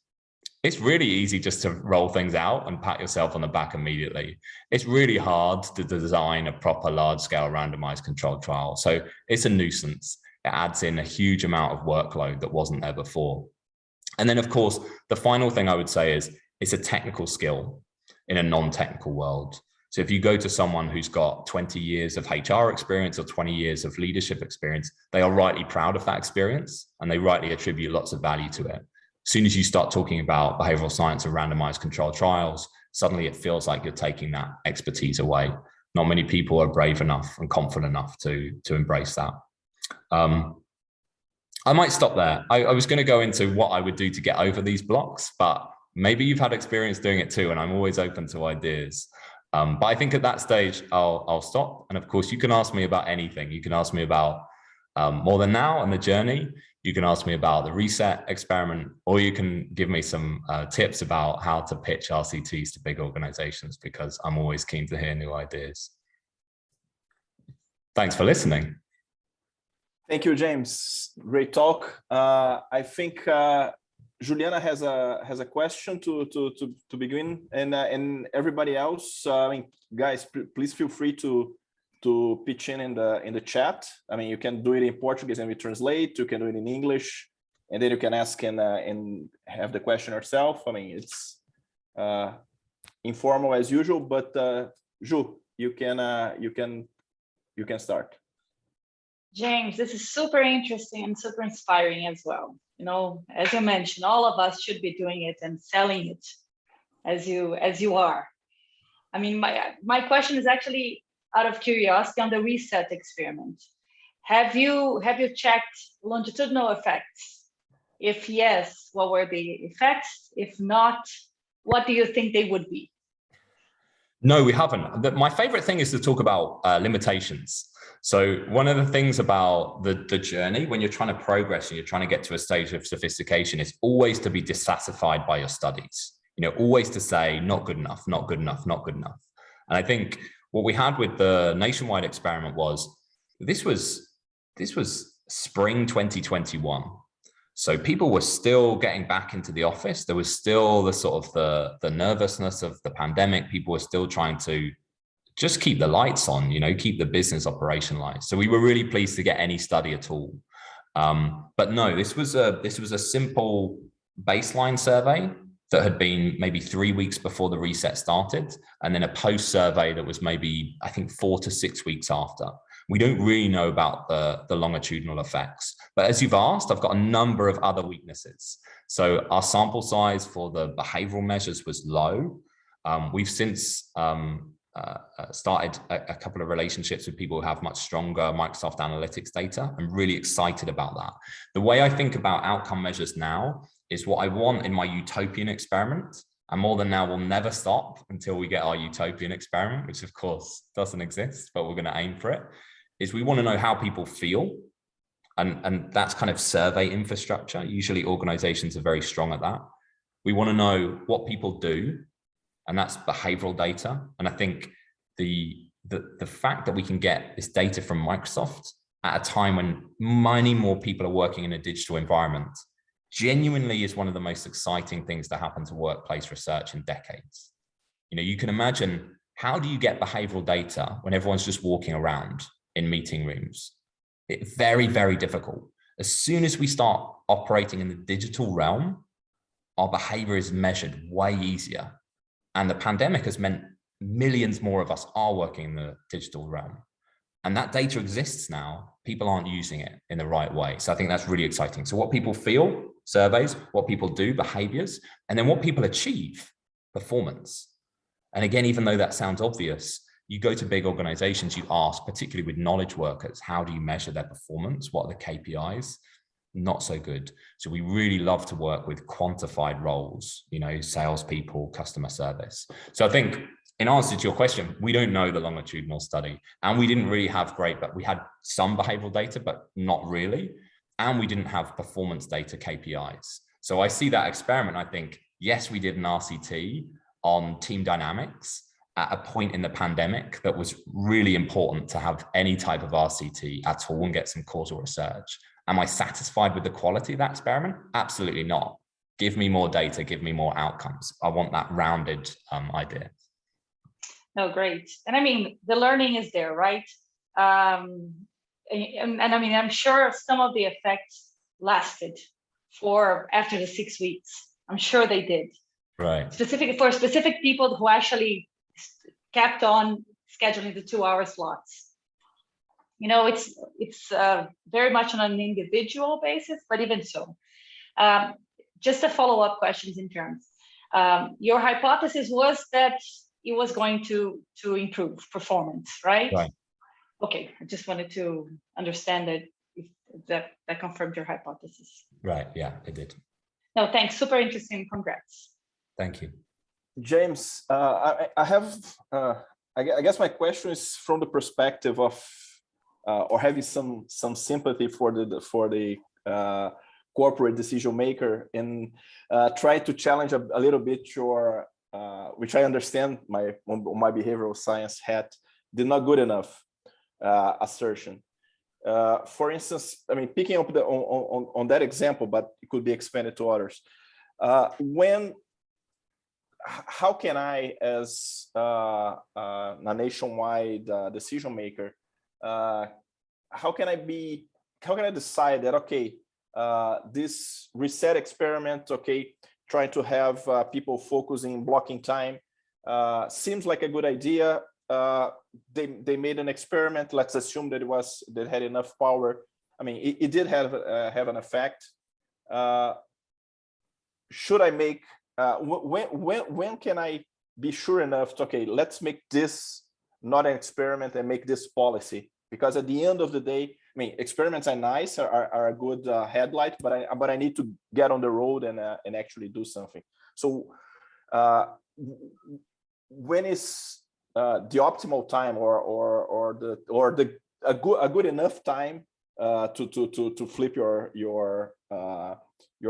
It's really easy just to roll things out and pat yourself on the back immediately. It's really hard to design a proper large-scale randomized controlled trial. So it's a nuisance. It adds in a huge amount of workload that wasn't there before. And then, of course, the final thing I would say is it's a technical skill in a non-technical world. So if you go to someone who's got 20 years of HR experience or 20 years of leadership experience, they are rightly proud of that experience and they rightly attribute lots of value to it. As soon as you start talking about behavioral science and randomized controlled trials, suddenly it feels like you're taking that expertise away. Not many people are brave enough and confident enough to embrace that. I might stop there. I was going to go into what I would do to get over these blocks, but maybe you've had experience doing it too, and I'm always open to ideas. But I think at that stage, I'll stop. And of course, you can ask me about anything. You can ask me about more than now and the journey. You can ask me about the reset experiment, or you can give me some tips about how to pitch RCTs to big organizations, because I'm always keen to hear new ideas. Thanks for listening. Thank you, James. Great talk. I think Juliana has a question to begin, and everybody else. I mean, guys, please feel free to pitch in the chat. I mean, you can do it in Portuguese and we translate. You can do it in English, and then you can ask and have the question yourself. I mean, it's informal as usual, but Ju, you can start. James, this is super interesting and super inspiring as well. You know, as you mentioned, all of us should be doing it and selling it as you are. I mean, my question is actually out of curiosity on the reset experiment. Have you checked longitudinal effects? If yes, what were the effects? If not, what do you think they would be? No, we haven't. My favorite thing is to talk about limitations. So one of the things about the journey, when you're trying to progress and you're trying to get to a stage of sophistication, is always to be dissatisfied by your studies. You know, always to say, not good enough, not good enough, not good enough. And I think what we had with the nationwide experiment was, this was spring 2021. So people were still getting back into the office. There was still the sort of the nervousness of the pandemic. People were still trying to just keep the lights on, you know, keep the business operationalized. So we were really pleased to get any study at all. But no, this was a simple baseline survey that had been maybe 3 weeks before the reset started, and then a post survey that was maybe, I think, 4 to 6 weeks after. We don't really know about the longitudinal effects, but as you've asked, I've got a number of other weaknesses. So our sample size for the behavioral measures was low. We've since started a couple of relationships with people who have much stronger Microsoft Analytics data. I'm really excited about that. The way I think about outcome measures now is what I want in my utopian experiment. And more than now, we'll never stop until we get our utopian experiment, which of course doesn't exist, but we're going to aim for it, is we want to know how people feel. And that's kind of survey infrastructure. Usually organizations are very strong at that. We want to know what people do, and that's behavioral data. And I think the fact that we can get this data from Microsoft at a time when many more people are working in a digital environment genuinely is one of the most exciting things to happen to workplace research in decades. You know, you can imagine, how do you get behavioral data when everyone's just walking around in meeting rooms? It's very, very difficult. As soon as we start operating in the digital realm, our behavior is measured way easier. And the pandemic has meant millions more of us are working in the digital realm. And that data exists now. People aren't using it in the right way. So I think that's really exciting. So what people feel, surveys, what people do, behaviors, and then what people achieve, performance. And again, even though that sounds obvious, you go to big organizations, you ask, particularly with knowledge workers, how do you measure their performance? What are the KPIs? Not so good. So we really love to work with quantified roles, you know, salespeople, customer service. So I think in answer to your question, we don't know the longitudinal study, and we didn't really have but we had some behavioral data, but not really. And we didn't have performance data KPIs. So I see that experiment. I think, yes, we did an RCT on team dynamics at a point in the pandemic that was really important to have any type of RCT at all and get some causal research. Am I satisfied with the quality of that experiment? Absolutely not. Give me more data, give me more outcomes. I want that rounded idea. No, great. And I mean, the learning is there, right? And I mean, I'm sure some of the effects lasted for after the 6 weeks. I'm sure they did. Right. For specific people who actually kept on scheduling the 2-hour slots. You know, it's very much on an individual basis, but even so. Just a follow-up questions in terms. Your hypothesis was that it was going to improve performance, right? Right. Okay, I just wanted to understand that confirmed your hypothesis. Right, yeah, it did. No, thanks, super interesting, congrats. Thank you. James, I have, I guess my question is from the perspective of, or having some sympathy for the corporate decision maker, and try to challenge a little bit your, which I understand my behavioral science hat, the not good enough assertion. For instance, I mean, picking up on that example, but it could be expanded to others. How can I, as a nationwide decision maker, how can I decide that, okay, this reset experiment, okay, trying to have people focusing, blocking time, seems like a good idea. They made an experiment. Let's assume that that had enough power. I mean, it did have an effect. Should I make? When can I be sure enough to, okay, let's make this not an experiment and make this policy? Because at the end of the day, I mean, experiments are nice, are a good headlight, but I need to get on the road and actually do something. So when is the optimal time or a good enough time to flip your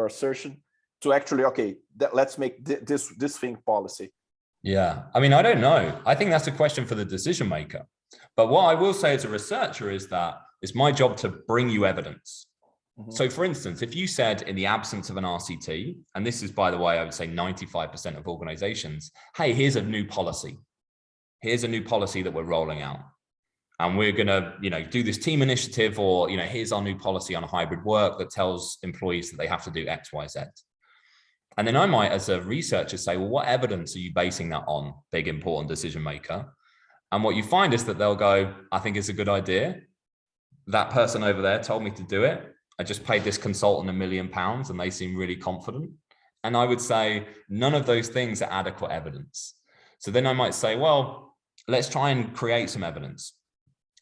assertion to actually, okay, let's make this thing policy? Yeah, I mean, I don't know. I think that's a question for the decision maker. But what I will say as a researcher is that it's my job to bring you evidence. Mm-hmm. So for instance, if you said in the absence of an RCT, and this is, by the way, I would say 95% of organizations, hey, here's a new policy. Here's a new policy that we're rolling out. And we're going to, do this team initiative, or, here's our new policy on hybrid work that tells employees that they have to do X, Y, Z. And then I might, as a researcher, say, well, what evidence are you basing that on, big, important decision maker? And what you find is that they'll go, I think it's a good idea. That person over there told me to do it. I just paid this consultant £1 million and they seem really confident. And I would say none of those things are adequate evidence. So then I might say, well, let's try and create some evidence.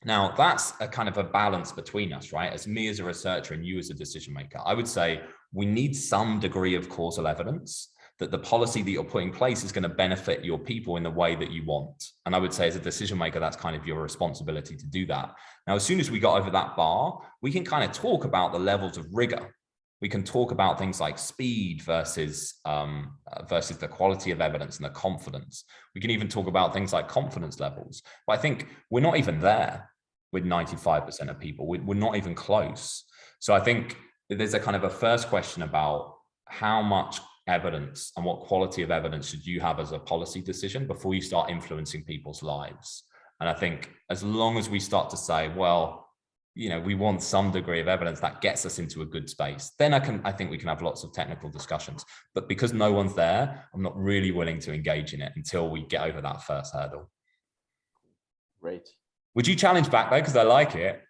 Now, that's a kind of a balance between us, right? As me as a researcher and you as a decision maker, I would say we need some degree of causal evidence that the policy that you're putting in place is going to benefit your people in the way that you want. And I would say as a decision maker, that's kind of your responsibility to do that. Now, as soon as we got over that bar, we can kind of talk about the levels of rigor. We can talk about things like speed versus the quality of evidence and the confidence. We can even talk about things like confidence levels. But I think we're not even there with 95% of people. We're not even close. So I think there's a kind of a first question about how much evidence and what quality of evidence should you have as a policy decision before you start influencing people's lives. And I think as long as we start to say, well, you know, we want some degree of evidence that gets us into a good space, then I think we can have lots of technical discussions. But because no one's there, I'm not really willing to engage in it until we get over that first hurdle. Great. Would you challenge back though? Because I like it.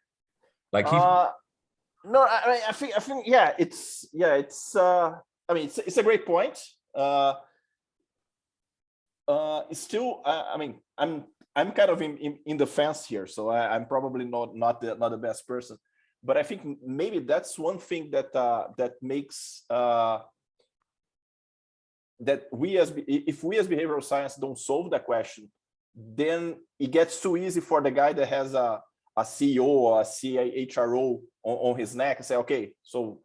Like no, I think yeah, it's I mean, it's a great point. It's still, I mean, I'm kind of in the fence here, so I'm probably not the best person. But I think maybe that's one thing that that makes that if we as behavioral science don't solve that question, then it gets too easy for the guy that has a CEO or a CHRO on his neck and say, okay, so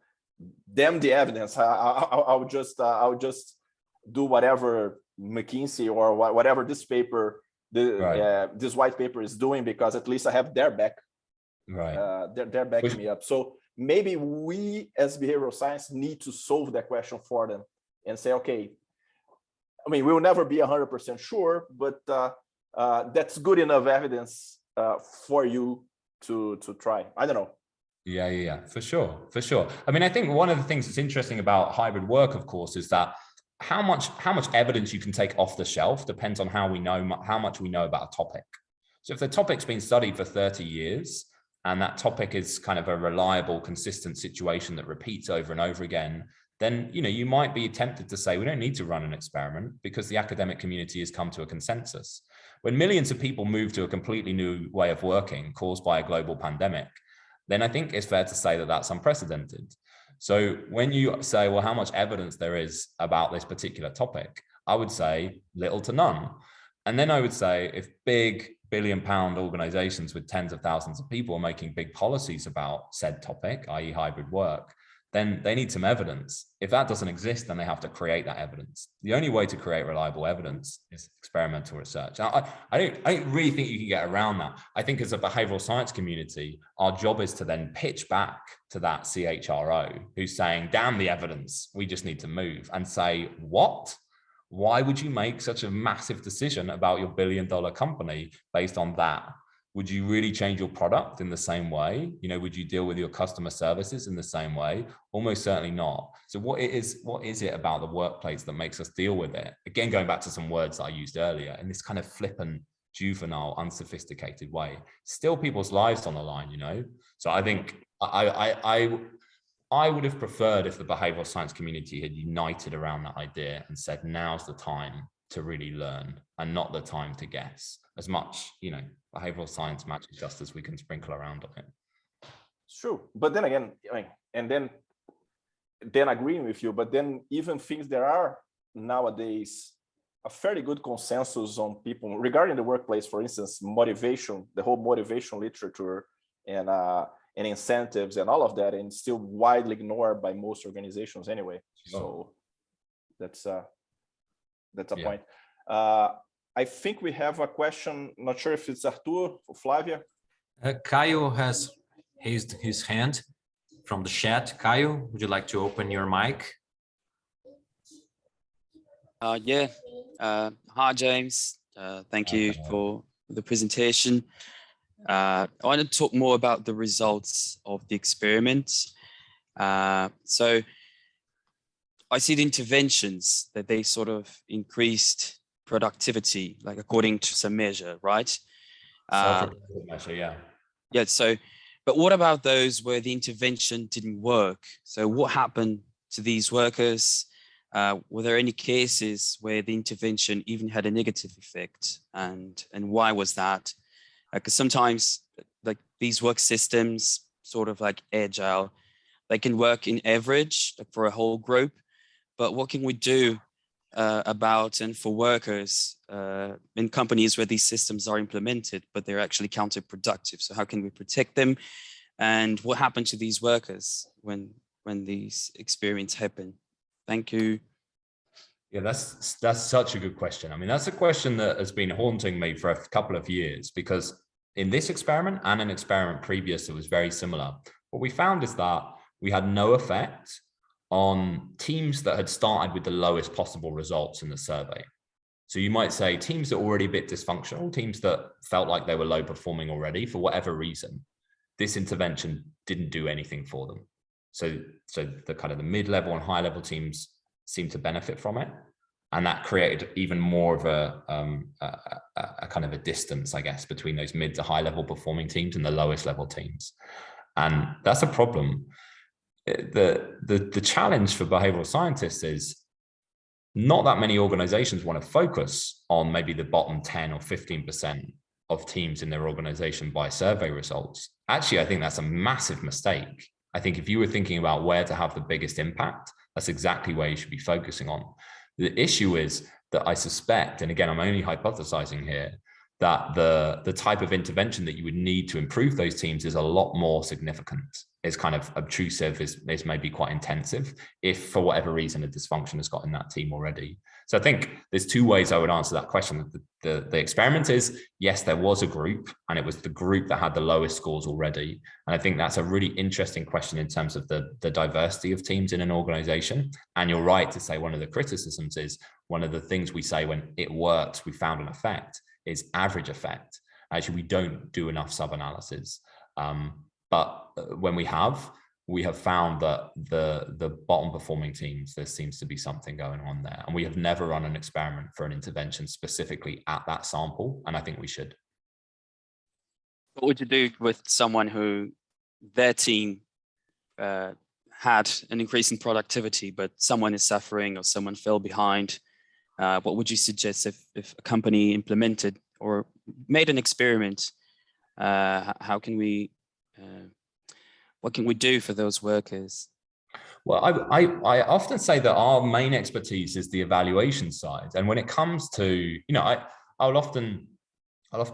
damn the evidence. I'll just do whatever McKinsey or whatever this paper, this white paper is doing, because at least I have their back. Right. They're backing me up. So maybe we as behavioral science need to solve that question for them and say, okay, I mean, we will never be 100% sure, but that's good enough evidence for you to try. I don't know. Yeah, for sure. I mean, I think one of the things that's interesting about hybrid work, of course, is that how much evidence you can take off the shelf depends on how much we know about a topic. So if the topic's been studied for 30 years and that topic is kind of a reliable, consistent situation that repeats over and over again, then you might be tempted to say we don't need to run an experiment because the academic community has come to a consensus. When millions of people move to a completely new way of working caused by a global pandemic, then I think it's fair to say that that's unprecedented. So when you say, well, how much evidence there is about this particular topic, I would say little to none. And then I would say if big billion-pound organizations with tens of thousands of people are making big policies about said topic, i.e. hybrid work, then they need some evidence. If that doesn't exist, then they have to create that evidence. The only way to create reliable evidence is experimental research. Now, I don't really think you can get around that. I think as a behavioral science community, our job is to then pitch back to that CHRO who's saying, damn the evidence, we just need to move, and say, what? Why would you make such a massive decision about your billion-dollar company based on that? Would you really change your product in the same way? Would you deal with your customer services in the same way? Almost certainly not. So what is it about the workplace that makes us deal with it? Again, going back to some words that I used earlier, in this kind of flippant, juvenile, unsophisticated way, still people's lives on the line, So I think I would have preferred if the behavioral science community had united around that idea and said, now's the time to really learn and not the time to guess. As much, behavioral science magic dust as we can sprinkle around on it. It's true. But then again, and then agreeing with you, but then even things there are nowadays a fairly good consensus on people regarding the workplace, for instance, motivation, the whole motivation literature and incentives and all of that, and still widely ignored by most organizations anyway. So that's a point. I think we have a question. Not sure if it's Artur or Flávia. Caio has raised his hand from the chat. Caio, would you like to open your mic? Yeah. Hi, James. Thank you for the presentation. I want to talk more about the results of the experiment. So I see the interventions that they sort of increased productivity, like according to some measure, right? Measure, yeah. Yeah. So, but what about those where the intervention didn't work? So what happened to these workers? Were there any cases where the intervention even had a negative effect, and why was that? Because sometimes like these work systems, sort of like agile, they can work in average like for a whole group, but what can we do about and for workers in companies where these systems are implemented, but they're actually counterproductive? So how can we protect them? And what happened to these workers when these experiments happen? Thank you. Yeah, that's such a good question. I mean, that's a question that has been haunting me for a couple of years, because in this experiment and an experiment previous that was very similar, what we found is that we had no effect on teams that had started with the lowest possible results in the survey. So you might say teams that were already a bit dysfunctional, teams that felt like they were low performing already for whatever reason, this intervention didn't do anything for them. So the kind of the mid-level and high-level teams seemed to benefit from it. And that created even more of a kind of a distance, I guess, between those mid to high level performing teams and the lowest level teams. And that's a problem. The challenge for behavioral scientists is not that many organizations want to focus on maybe the bottom 10 or 15% of teams in their organization by survey results. Actually, I think that's a massive mistake. I think if you were thinking about where to have the biggest impact, that's exactly where you should be focusing on. The issue is that I suspect, and again, I'm only hypothesizing here, that the type of intervention that you would need to improve those teams is a lot more significant, is kind of obtrusive, is maybe quite intensive, if for whatever reason a dysfunction has got in that team already. So I think there's two ways I would answer that question. The experiment is, yes, there was a group, and it was the group that had the lowest scores already. And I think that's a really interesting question in terms of the diversity of teams in an organization. And you're right to say one of the criticisms is, one of the things we say when it works, we found an effect, is average effect. Actually, we don't do enough sub-analysis. But when we have found that the bottom performing teams, there seems to be something going on there. And we have never run an experiment for an intervention specifically at that sample. And I think we should. What would you do with someone who their team had an increase in productivity, but someone is suffering or someone fell behind? What would you suggest if a company implemented or made an experiment? How can we, what can we do for those workers? Well, I often say that our main expertise is the evaluation side. And when it comes to, I'll often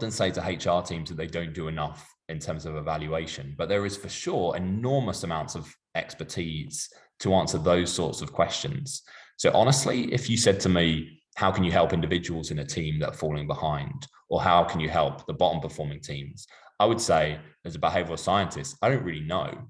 say to HR teams that they don't do enough in terms of evaluation, but there is for sure enormous amounts of expertise to answer those sorts of questions. So honestly, if you said to me, how can you help individuals in a team that are falling behind? Or how can you help the bottom performing teams? I would say, as a behavioral scientist, I don't really know.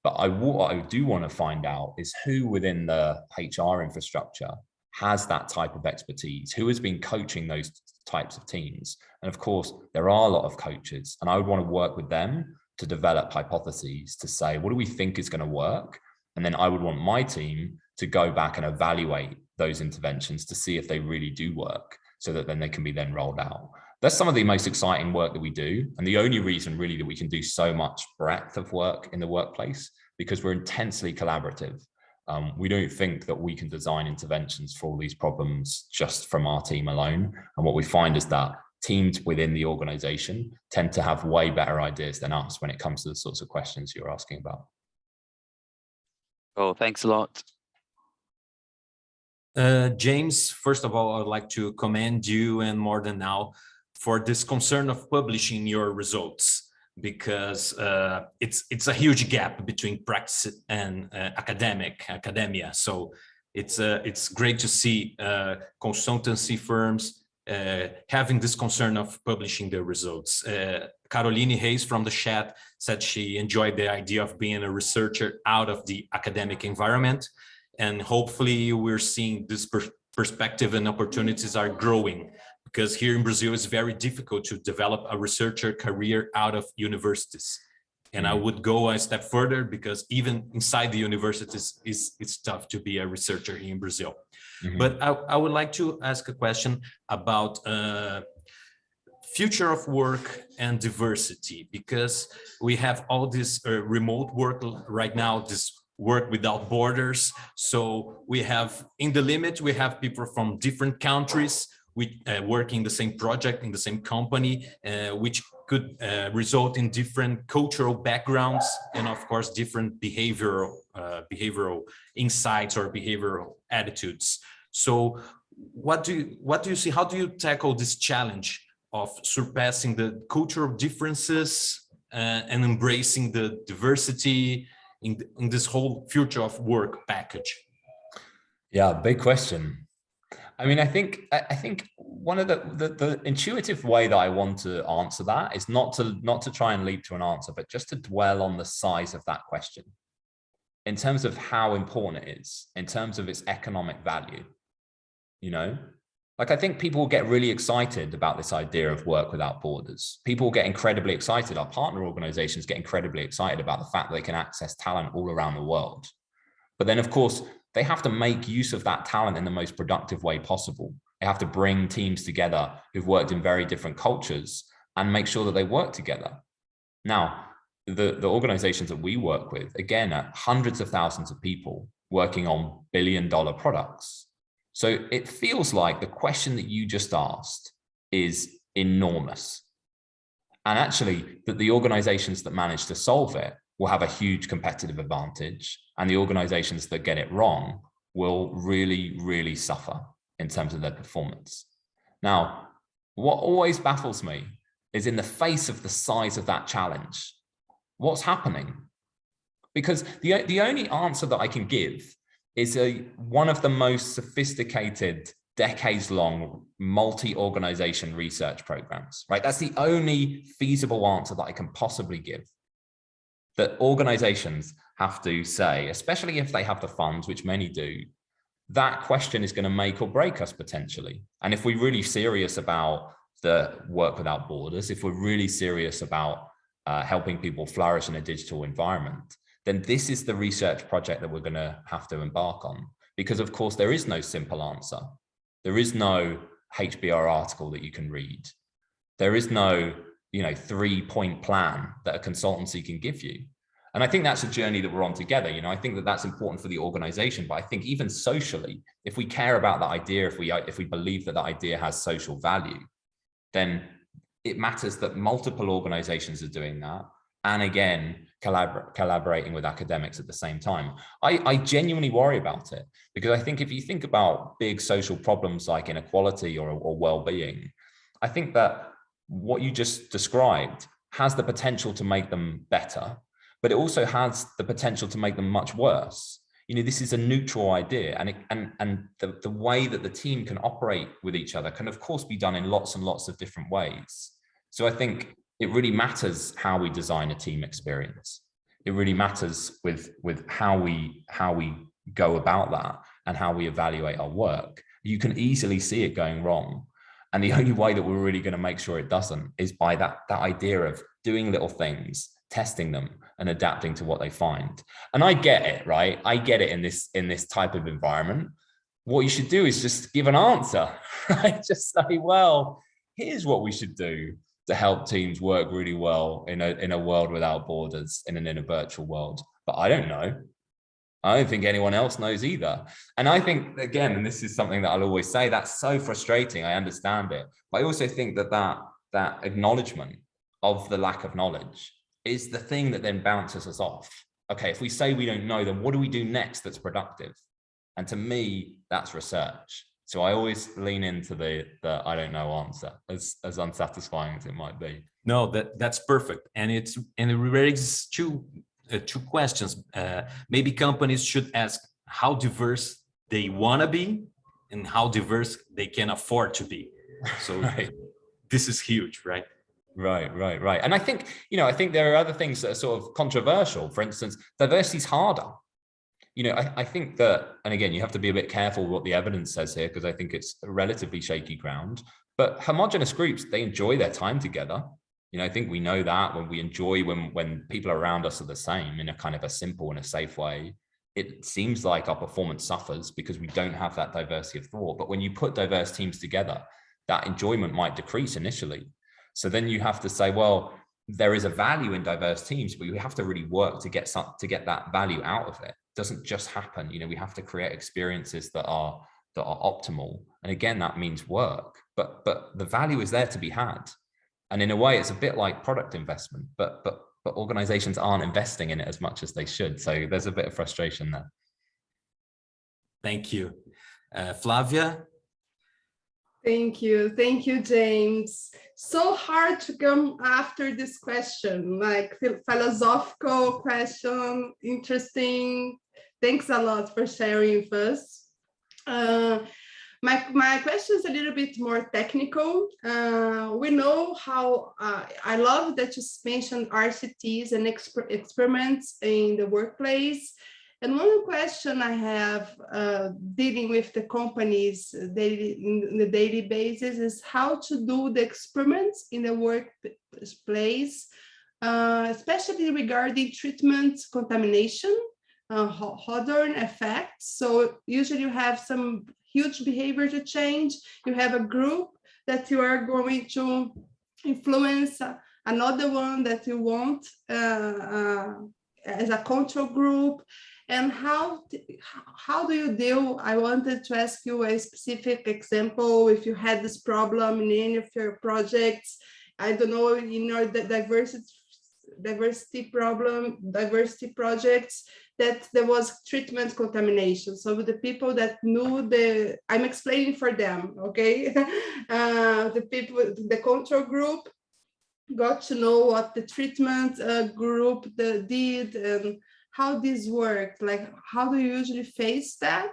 But what I do want to find out is who within the HR infrastructure has that type of expertise, who has been coaching those types of teams. And of course, there are a lot of coaches, and I would want to work with them to develop hypotheses to say, what do we think is going to work? And then I would want my team to go back and evaluate those interventions to see if they really do work, so that then they can be then rolled out. That's some of the most exciting work that we do. And the only reason really that we can do so much breadth of work in the workplace, because we're intensely collaborative. We don't think that we can design interventions for all these problems just from our team alone. And what we find is that teams within the organization tend to have way better ideas than us when it comes to the sorts of questions you're asking about. Oh, thanks a lot. James, first of all, I would like to commend you and More Than Now for this concern of publishing your results, because it's a huge gap between practice and academia. So it's great to see consultancy firms having this concern of publishing their results. Caroline Hayes from the chat said she enjoyed the idea of being a researcher out of the academic environment. And hopefully we're seeing this perspective and opportunities are growing, because here in Brazil, it's very difficult to develop a researcher career out of universities. And I would go a step further, because even inside the universities, it's tough to be a researcher here in Brazil. Mm-hmm. But I would like to ask a question about future of work and diversity, because we have all this remote work right now, this work without borders. So we have, in the limit, we have people from different countries working in the same project, in the same company, which could result in different cultural backgrounds and, of course, different behavioral insights or behavioral attitudes. So what do you see? How do you tackle this challenge of surpassing the cultural differences and embracing the diversity in this whole future of work package? Yeah, big question. I mean, I think one of the intuitive way that I want to answer that is not to try and leap to an answer, but just to dwell on the size of that question in terms of how important it is, in terms of its economic value. You know, like I think people get really excited about this idea of work without borders. People get incredibly excited. Our partner organizations get incredibly excited about the fact that they can access talent all around the world. But then, of course, they have to make use of that talent in the most productive way possible. They have to bring teams together who've worked in very different cultures and make sure that they work together. Now, the organizations that we work with, again, are hundreds of thousands of people working on billion-dollar products. So it feels like the question that you just asked is enormous. And actually, that the organizations that manage to solve it will have a huge competitive advantage, and the organizations that get it wrong will really, really suffer in terms of their performance. Now, what always baffles me is in the face of the size of that challenge, what's happening? Because the only answer that I can give is one of the most sophisticated, decades-long multi-organization research programs, right? That's the only feasible answer that I can possibly give. That organizations have to say, especially if they have the funds, which many do, that question is going to make or break us potentially. And if we're really serious about the work without borders, if we're really serious about helping people flourish in a digital environment, then this is the research project that we're going to have to embark on. Because of course, there is no simple answer. There is no HBR article that you can read. There is no 3-point plan that a consultancy can give you. And I think that's a journey that we're on together. I think that that's important for the organization, but I think even socially, if we care about that idea, if we believe that that idea has social value, then it matters that multiple organizations are doing that. And again, collaborating with academics at the same time. I genuinely worry about it, because I think if you think about big social problems like inequality or well-being, I think that what you just described has the potential to make them better, but it also has the potential to make them much worse. This is a neutral idea, and the way that the team can operate with each other can, of course, be done in lots and lots of different ways. So I think it really matters how we design a team experience. It really matters with how we go about that and how we evaluate our work. You can easily see it going wrong. And the only way that we're really going to make sure it doesn't is by that idea of doing little things, testing them and adapting to what they find. And I get it, right? I get it in this type of environment. What you should do is just give an answer, right? Just say, well, here's what we should do to help teams work really well in a world without borders, in a virtual world. But I don't know. I don't think anyone else knows either. And I think, again, and this is something that I'll always say, that's so frustrating. I understand it. But I also think that acknowledgement of the lack of knowledge is the thing that then bounces us off. Okay, if we say we don't know, then what do we do next that's productive? And to me, that's research. So I always lean into the I don't know answer, as unsatisfying as it might be. No, that's perfect. And it raises two questions. Maybe companies should ask how diverse they want to be and how diverse they can afford to be. So right. This is huge, right? Right. And I think there are other things that are sort of controversial. For instance, diversity is harder. I think that, and again, you have to be a bit careful what the evidence says here, because I think it's a relatively shaky ground, but homogenous groups, they enjoy their time together. I think we know that when we enjoy when people around us are the same in a kind of a simple and a safe way, it seems like our performance suffers because we don't have that diversity of thought. But when you put diverse teams together, that enjoyment might decrease initially. So then you have to say, well, there is a value in diverse teams, but you have to really work to get that value out of it. doesn't just happen. We have to create experiences that are optimal. And again, that means work, but the value is there to be had. And in a way, it's a bit like product investment, but organizations aren't investing in it as much as they should. So there's a bit of frustration there. Thank you. Flávia? Thank you, James. So hard to come after this question, like philosophical question, interesting. Thanks a lot for sharing with us. My question is a little bit more technical. We know how, I love that you mentioned RCTs and experiments in the workplace. And one question I have dealing with the companies in the daily basis is how to do the experiments in the workplace, especially regarding treatment contamination, Hodorn effects. So usually you have some huge behavior to change. You have a group that you are going to influence, another one that you want as a control group. And how do you deal? I wanted to ask you a specific example. If you had this problem in any of your projects, I don't know, in your diversity projects, that there was treatment contamination. So the people that knew I'm explaining for them, okay? The control group got to know what the treatment group did and how this worked. Like, how do you usually face that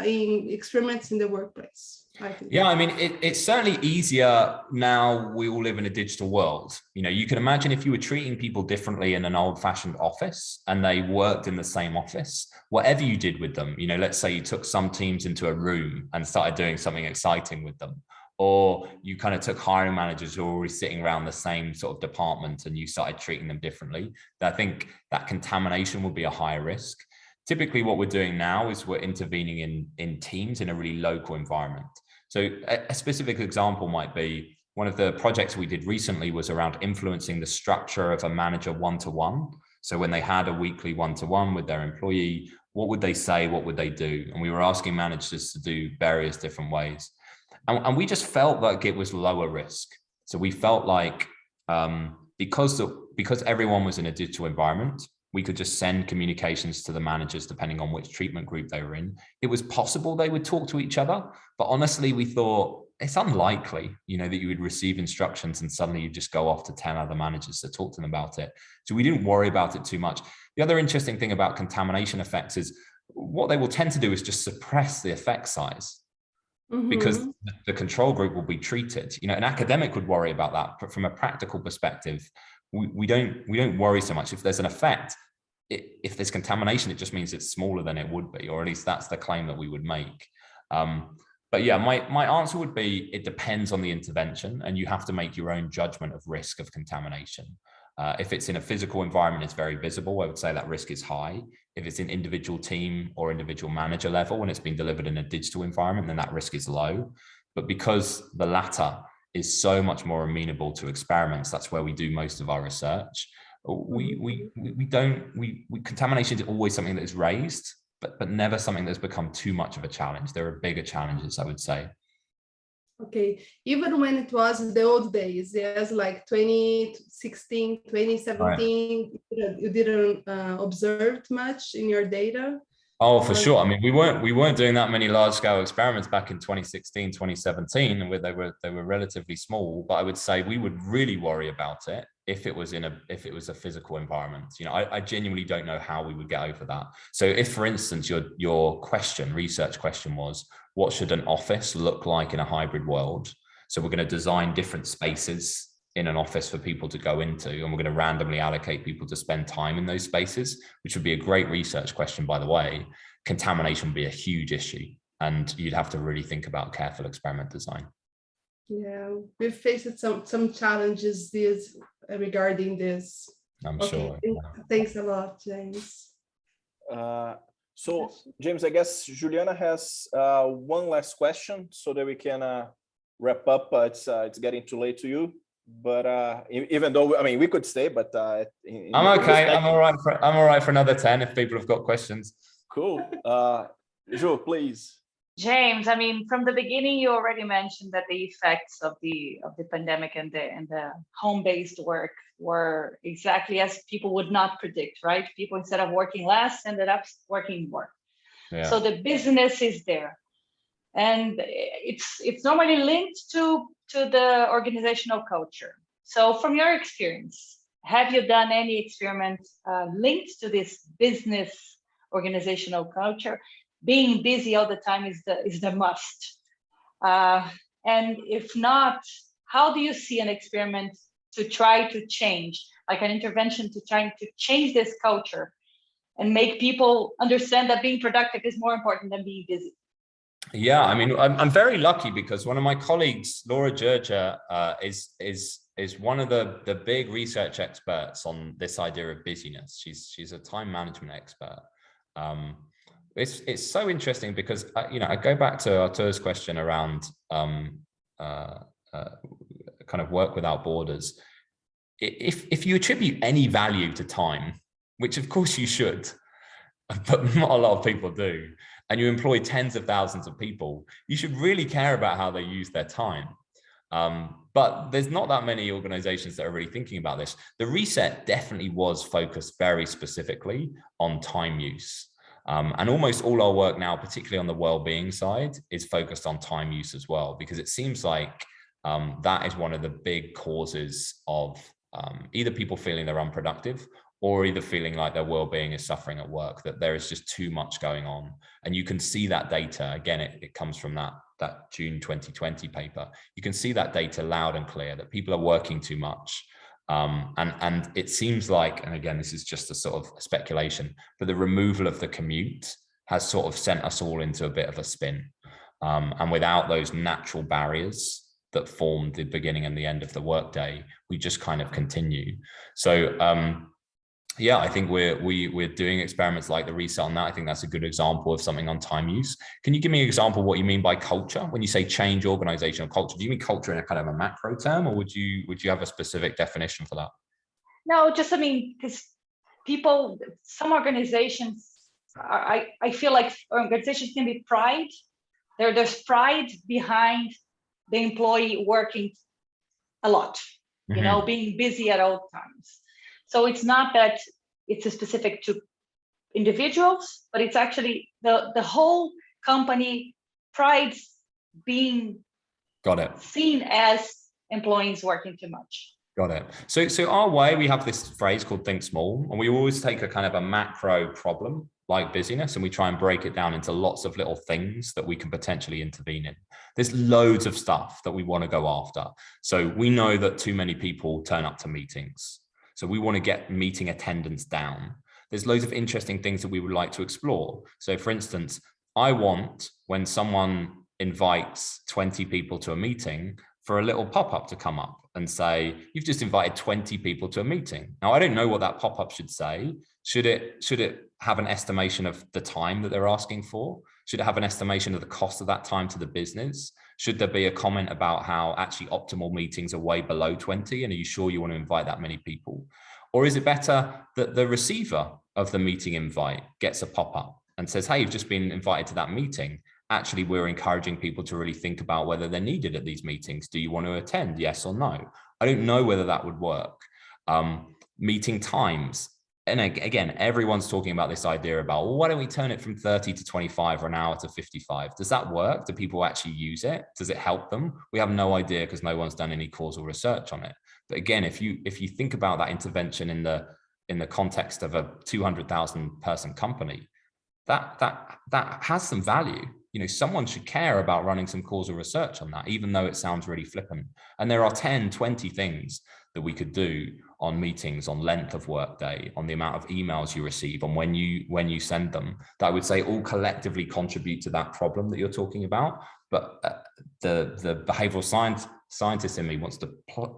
in experiments in the workplace? Yeah, I mean, it's certainly easier now. We all live in a digital world. You can imagine if you were treating people differently in an old-fashioned office and they worked in the same office, whatever you did with them, let's say you took some teams into a room and started doing something exciting with them, or you kind of took hiring managers who were already sitting around the same sort of department and you started treating them differently, I think that contamination would be a higher risk. Typically what we're doing now is we're intervening in teams in a really local environment. So a specific example might be one of the projects we did recently was around influencing the structure of a manager one-to-one. So when they had a weekly one-to-one with their employee, what would they say? What would they do? And we were asking managers to do various different ways. And we just felt like it was lower risk. So we felt like because everyone was in a digital environment, we could just send communications to the managers depending on which treatment group they were in. It was possible they would talk to each other, but honestly, we thought it's unlikely, that you would receive instructions and suddenly you just go off to 10 other managers to talk to them about it. So we didn't worry about it too much. The other interesting thing about contamination effects is what they will tend to do is just suppress the effect size. Because the control group will be treated. An academic would worry about that, but from a practical perspective, we don't worry so much. If there's an effect, if there's contamination, it just means it's smaller than it would be, or at least that's the claim that we would make. But yeah, my answer would be it depends on the intervention, and you have to make your own judgment of risk of contamination. If it's in a physical environment, it's very visible. I would say that risk is high. If it's in individual team or individual manager level and it's been delivered in a digital environment, then that risk is low. But because the latter is so much more amenable to experiments, that's where we do most of our research. Contamination is always something that is raised, but never something that's become too much of a challenge. There are bigger challenges, I would say. Okay, even when it was the old days, yes, like 2016, 2017, right. You didn't observe much in your data? Oh, for sure. I mean, we weren't doing that many large-scale experiments back in 2016, 2017, and they were relatively small. But I would say we would really worry about it if it was a physical environment. I genuinely don't know how we would get over that. So if, for instance, your research question was, what should an office look like in a hybrid world? So we're going to design different spaces in an office for people to go into, and we're going to randomly allocate people to spend time in those spaces, which would be a great research question, by the way. Contamination would be a huge issue, and you'd have to really think about careful experiment design. Yeah, we've faced some challenges regarding this. I'm sure. Thanks a lot, James. So, James, I guess Juliana has one last question so that we can wrap up. It's getting too late to you. But even though, I mean, we could stay, but I'm okay. I'm all right for another 10 if people have got questions. Cool. Jo, please. James, I mean, from the beginning, you already mentioned that the effects of the pandemic and the home-based work were exactly as people would not predict, right? People, instead of working less, ended up working more. Yeah. So the business is there, and it's normally linked to the organizational culture. So, from your experience, have you done any experiments linked to this business organizational culture? Being busy all the time is the must. And if not, how do you see an experiment to try to change, like an intervention to trying to change this culture and make people understand that being productive is more important than being busy? Yeah, I mean, I'm very lucky because one of my colleagues, Laura Gerger, is one of the big research experts on this idea of busyness. She's a time management expert. It's so interesting because I go back to Artur's question around kind of work without borders. If you attribute any value to time, which of course you should, but not a lot of people do, and you employ tens of thousands of people, you should really care about how they use their time. But there's not that many organizations that are really thinking about this. The reset definitely was focused very specifically on time use. And almost all our work now, particularly on the well-being side, is focused on time use as well, because it seems like that is one of the big causes of either people feeling they're unproductive or either feeling like their well-being is suffering at work, that there is just too much going on. And you can see that data. Again, it comes from that June 2020 paper. You can see that data loud and clear, that people are working too much. And it seems like, and again, this is just a sort of speculation, but the removal of the commute has sort of sent us all into a bit of a spin. And without those natural barriers that form the beginning and the end of the workday, we just kind of continue. So yeah, I think we're doing experiments like the reset on that. I think that's a good example of something on time use. Can you give me an example of what you mean by culture? When you say change organizational culture, do you mean culture in a kind of a macro term, or would you have a specific definition for that? No, just, I mean, because people, some organizations, I feel like organizations can be pride. There's pride behind the employee working a lot, mm-hmm. Being busy at all times. So it's not that it's specific to individuals, but it's actually the whole company prides being seen as employees working too much. Got it. So our way, we have this phrase called think small, and we always take a kind of a macro problem like busyness, and we try and break it down into lots of little things that we can potentially intervene in. There's loads of stuff that we want to go after. So we know that too many people turn up to meetings. So we want to get meeting attendance down. There's loads of interesting things that we would like to explore. So for instance, I want, when someone invites 20 people to a meeting, for a little pop-up to come up and say, you've just invited 20 people to a meeting. Now, I don't know what that pop-up should say. Should it have an estimation of the time that they're asking for? Should it have an estimation of the cost of that time to the business? Should there be a comment about how actually optimal meetings are way below 20? And are you sure you want to invite that many people? Or is it better that the receiver of the meeting invite gets a pop-up and says, hey, you've just been invited to that meeting. Actually, we're encouraging people to really think about whether they're needed at these meetings. Do you want to attend? Yes or no? I don't know whether that would work. Meeting times. And again, everyone's talking about this idea about, well, why don't we turn it from 30 to 25 or an hour to 55? Does that work? Do people actually use it? Does it help them? We have no idea because no one's done any causal research on it. But again, if you think about that intervention in the context of a 200,000 person company, that has some value. Someone should care about running some causal research on that, even though it sounds really flippant. And there are 10, 20 things that we could do on meetings, on length of workday, on the amount of emails you receive, on when you send them, that I would say all collectively contribute to that problem that you're talking about. But the behavioral scientist in me wants to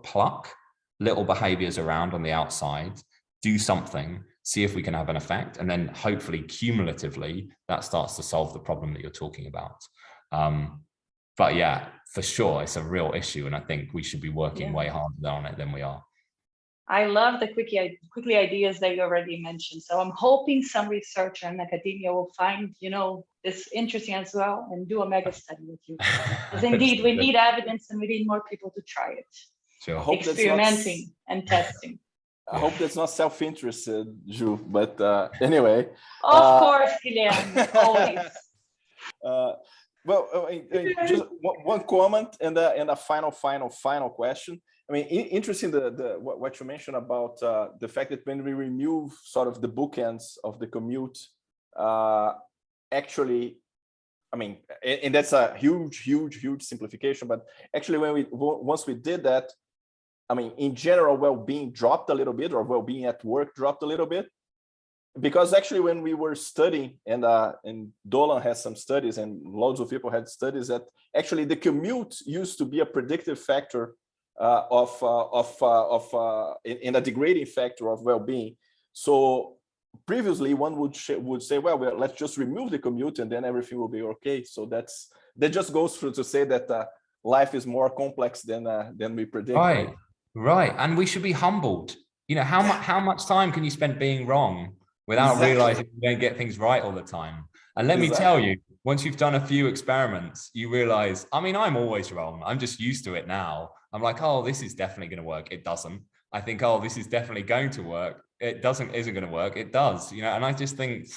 pluck little behaviors around on the outside, do something, see if we can have an effect, and then hopefully cumulatively that starts to solve the problem that you're talking about. But yeah, for sure, it's a real issue. And I think we should be working way harder on it than we are. I love the quickly ideas that you already mentioned. So I'm hoping some researcher in academia will find, this interesting as well and do a mega study with you. Because indeed, we need evidence and we need more people to try it. Sure. Experimenting and testing. I hope that's not self-interested, Ju, but anyway. Of course, Guilherme, always. Just one comment and a final question. I mean, interesting what you mentioned about the fact that when we remove sort of the bookends of the commute, actually, I mean, and that's a huge simplification. But actually, once we did that, I mean, in general, well-being dropped a little bit, or well-being at work dropped a little bit. Because actually, when we were studying, and Dolan has some studies, and loads of people had studies, that actually the commute used to be a predictive factor in a degrading factor of well-being. So previously, one would say, well, let's just remove the commute, and then everything will be okay. So that just goes through to say that life is more complex than we predict. Right, and we should be humbled. How much time can you spend being wrong without realizing you don't get things right all the time? And let me tell you, once you've done a few experiments, you realize, I mean, I'm always wrong. I'm just used to it now. I'm like, oh, this is definitely going to work. It doesn't. I think, oh, this is definitely going to work. It isn't going to work. It does, and I just think,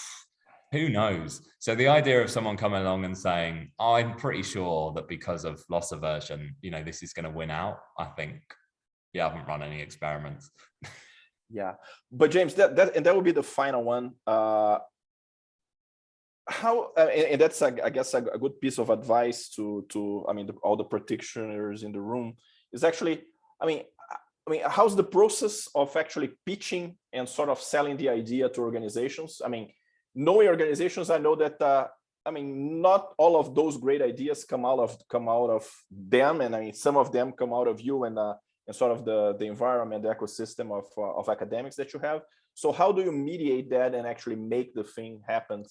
who knows? So the idea of someone coming along and saying, oh, I'm pretty sure that because of loss aversion, this is going to win out. I think, I haven't run any experiments. Yeah, but James, that would be the final one. How, and that's I guess a good piece of advice to I mean, all the practitioners in the room is actually, I mean, how's the process of actually pitching and sort of selling the idea to organizations? I mean, knowing organizations, I know that I mean, not all of those great ideas come out of them, and I mean, some of them come out of you and sort of the environment, the ecosystem of academics that you have. So how do you mediate that and actually make the thing happen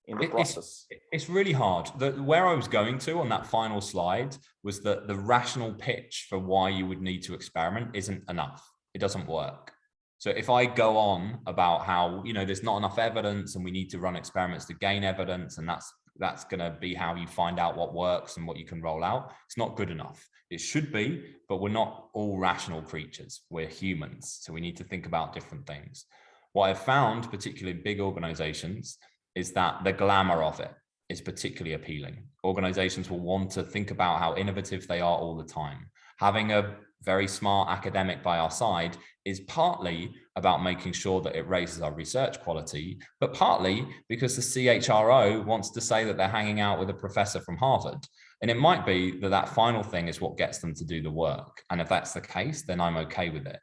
in the process? It's really hard. Where I was going to on that final slide was that the rational pitch for why you would need to experiment isn't enough. It doesn't work. So if I go on about how, there's not enough evidence and we need to run experiments to gain evidence, and that's going to be how you find out what works and what you can roll out, it's not good enough. It should be, but we're not all rational creatures. We're humans. So we need to think about different things. What I've found, particularly in big organizations, is that the glamour of it is particularly appealing. Organizations will want to think about how innovative they are all the time. Having a very smart academic by our side is partly about making sure that it raises our research quality, but partly because the CHRO wants to say that they're hanging out with a professor from Harvard. And it might be that final thing is what gets them to do the work. And if that's the case, then I'm okay with it.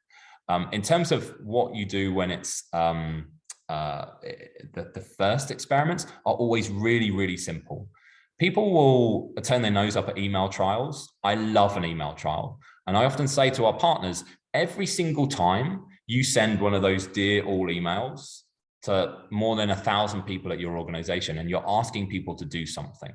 In terms of what you do when it's the first experiments are always really, really simple. People will turn their nose up at email trials. I love an email trial. And I often say to our partners, every single time you send one of those Dear All emails to more than 1,000 people at your organization, and you're asking people to do something.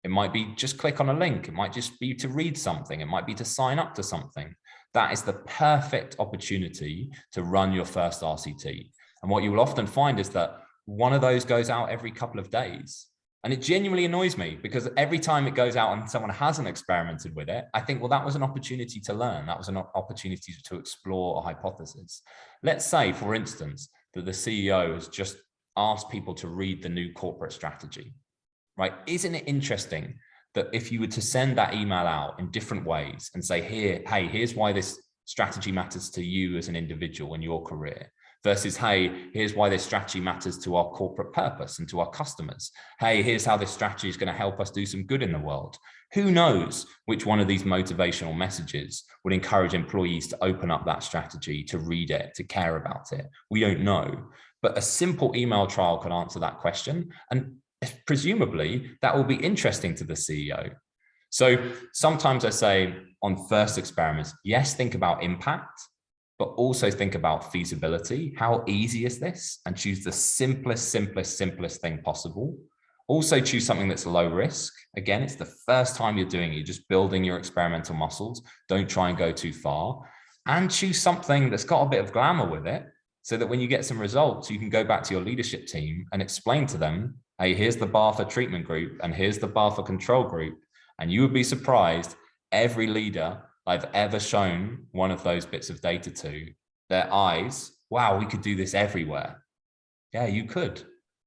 It might be just click on a link. It might just be to read something. It might be to sign up to something. That is the perfect opportunity to run your first RCT. And what you will often find is that one of those goes out every couple of days. And it genuinely annoys me because every time it goes out and someone hasn't experimented with it, I think, well, that was an opportunity to learn. That was an opportunity to explore a hypothesis. Let's say, for instance, that the CEO has just asked people to read the new corporate strategy, right? Isn't it interesting that if you were to send that email out in different ways and say, hey, here's why this strategy matters to you as an individual in your career, versus, hey, here's why this strategy matters to our corporate purpose and to our customers. Hey, here's how this strategy is going to help us do some good in the world. Who knows which one of these motivational messages would encourage employees to open up that strategy, to read it, to care about it? We don't know. But a simple email trial can answer that question. And presumably that will be interesting to the CEO. So sometimes I say on first experiments, yes, think about impact, but also think about feasibility. How easy is this? And choose the simplest thing possible. Also choose something that's low risk. Again, it's the first time you're doing it, you're just building your experimental muscles. Don't try and go too far. And choose something that's got a bit of glamour with it, so that when you get some results, you can go back to your leadership team and explain to them, hey, here's the bar for treatment group and here's the bar for control group. And you would be surprised, every leader I've ever shown one of those bits of data to, their eyes, wow, we could do this everywhere. Yeah, you could,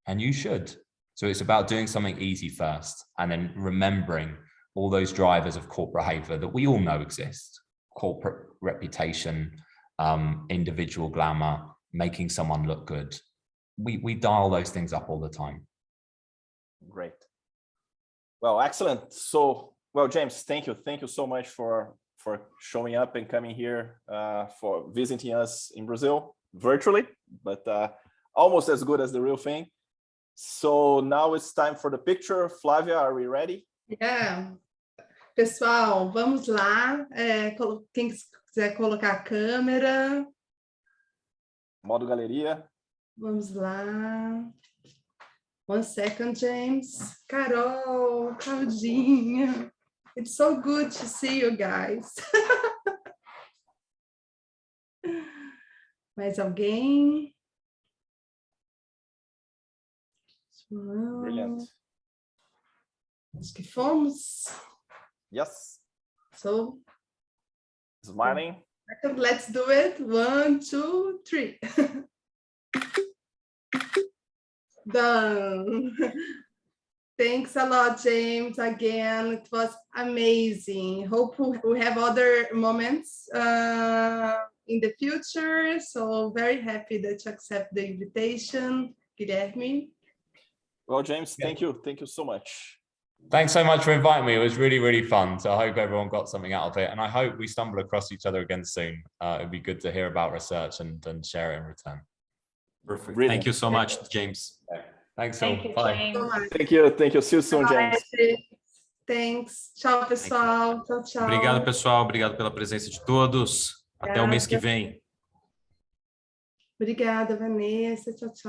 and you should. So it's about doing something easy first, and then remembering all those drivers of corporate behavior that we all know exist: corporate reputation, individual glamour, making someone look good. We dial those things up all the time. Great. Well, excellent. So, well, James, thank you. Thank you so much for showing up and coming here, for visiting us in Brazil virtually, but almost as good as the real thing. So now it's time for the picture. Flávia, are we ready? Yeah. Pessoal, vamos lá. Quem quiser colocar a câmera. Modo galeria. Vamos lá. 1 second, James. Carol, Claudinha. It's so good to see you guys. Mais alguém? Brilliant. Acho que fomos. Yes. So, Smiling. let's do it. 1, 2, 3. Done. Thanks a lot, James. Again, it was amazing. Hope we have other moments in the future. So very happy that you accept the invitation, Guilherme. Well, James, thank you. Thank you so much. Thanks so much for inviting me. It was really, really fun. So I hope everyone got something out of it. And I hope we stumble across each other again soon. It'd be good to hear about research and share it in return. Perfect. Brilliant. Thank you so much, James. Thanks, Thank all. you, Bye. James. Thank you. Thank you. See you soon, James. Thanks. Tchau, pessoal. Tchau, tchau. Obrigado, pessoal. Obrigado pela presença de todos. Até o mês que vem. Obrigada, Vanessa. Tchau, tchau.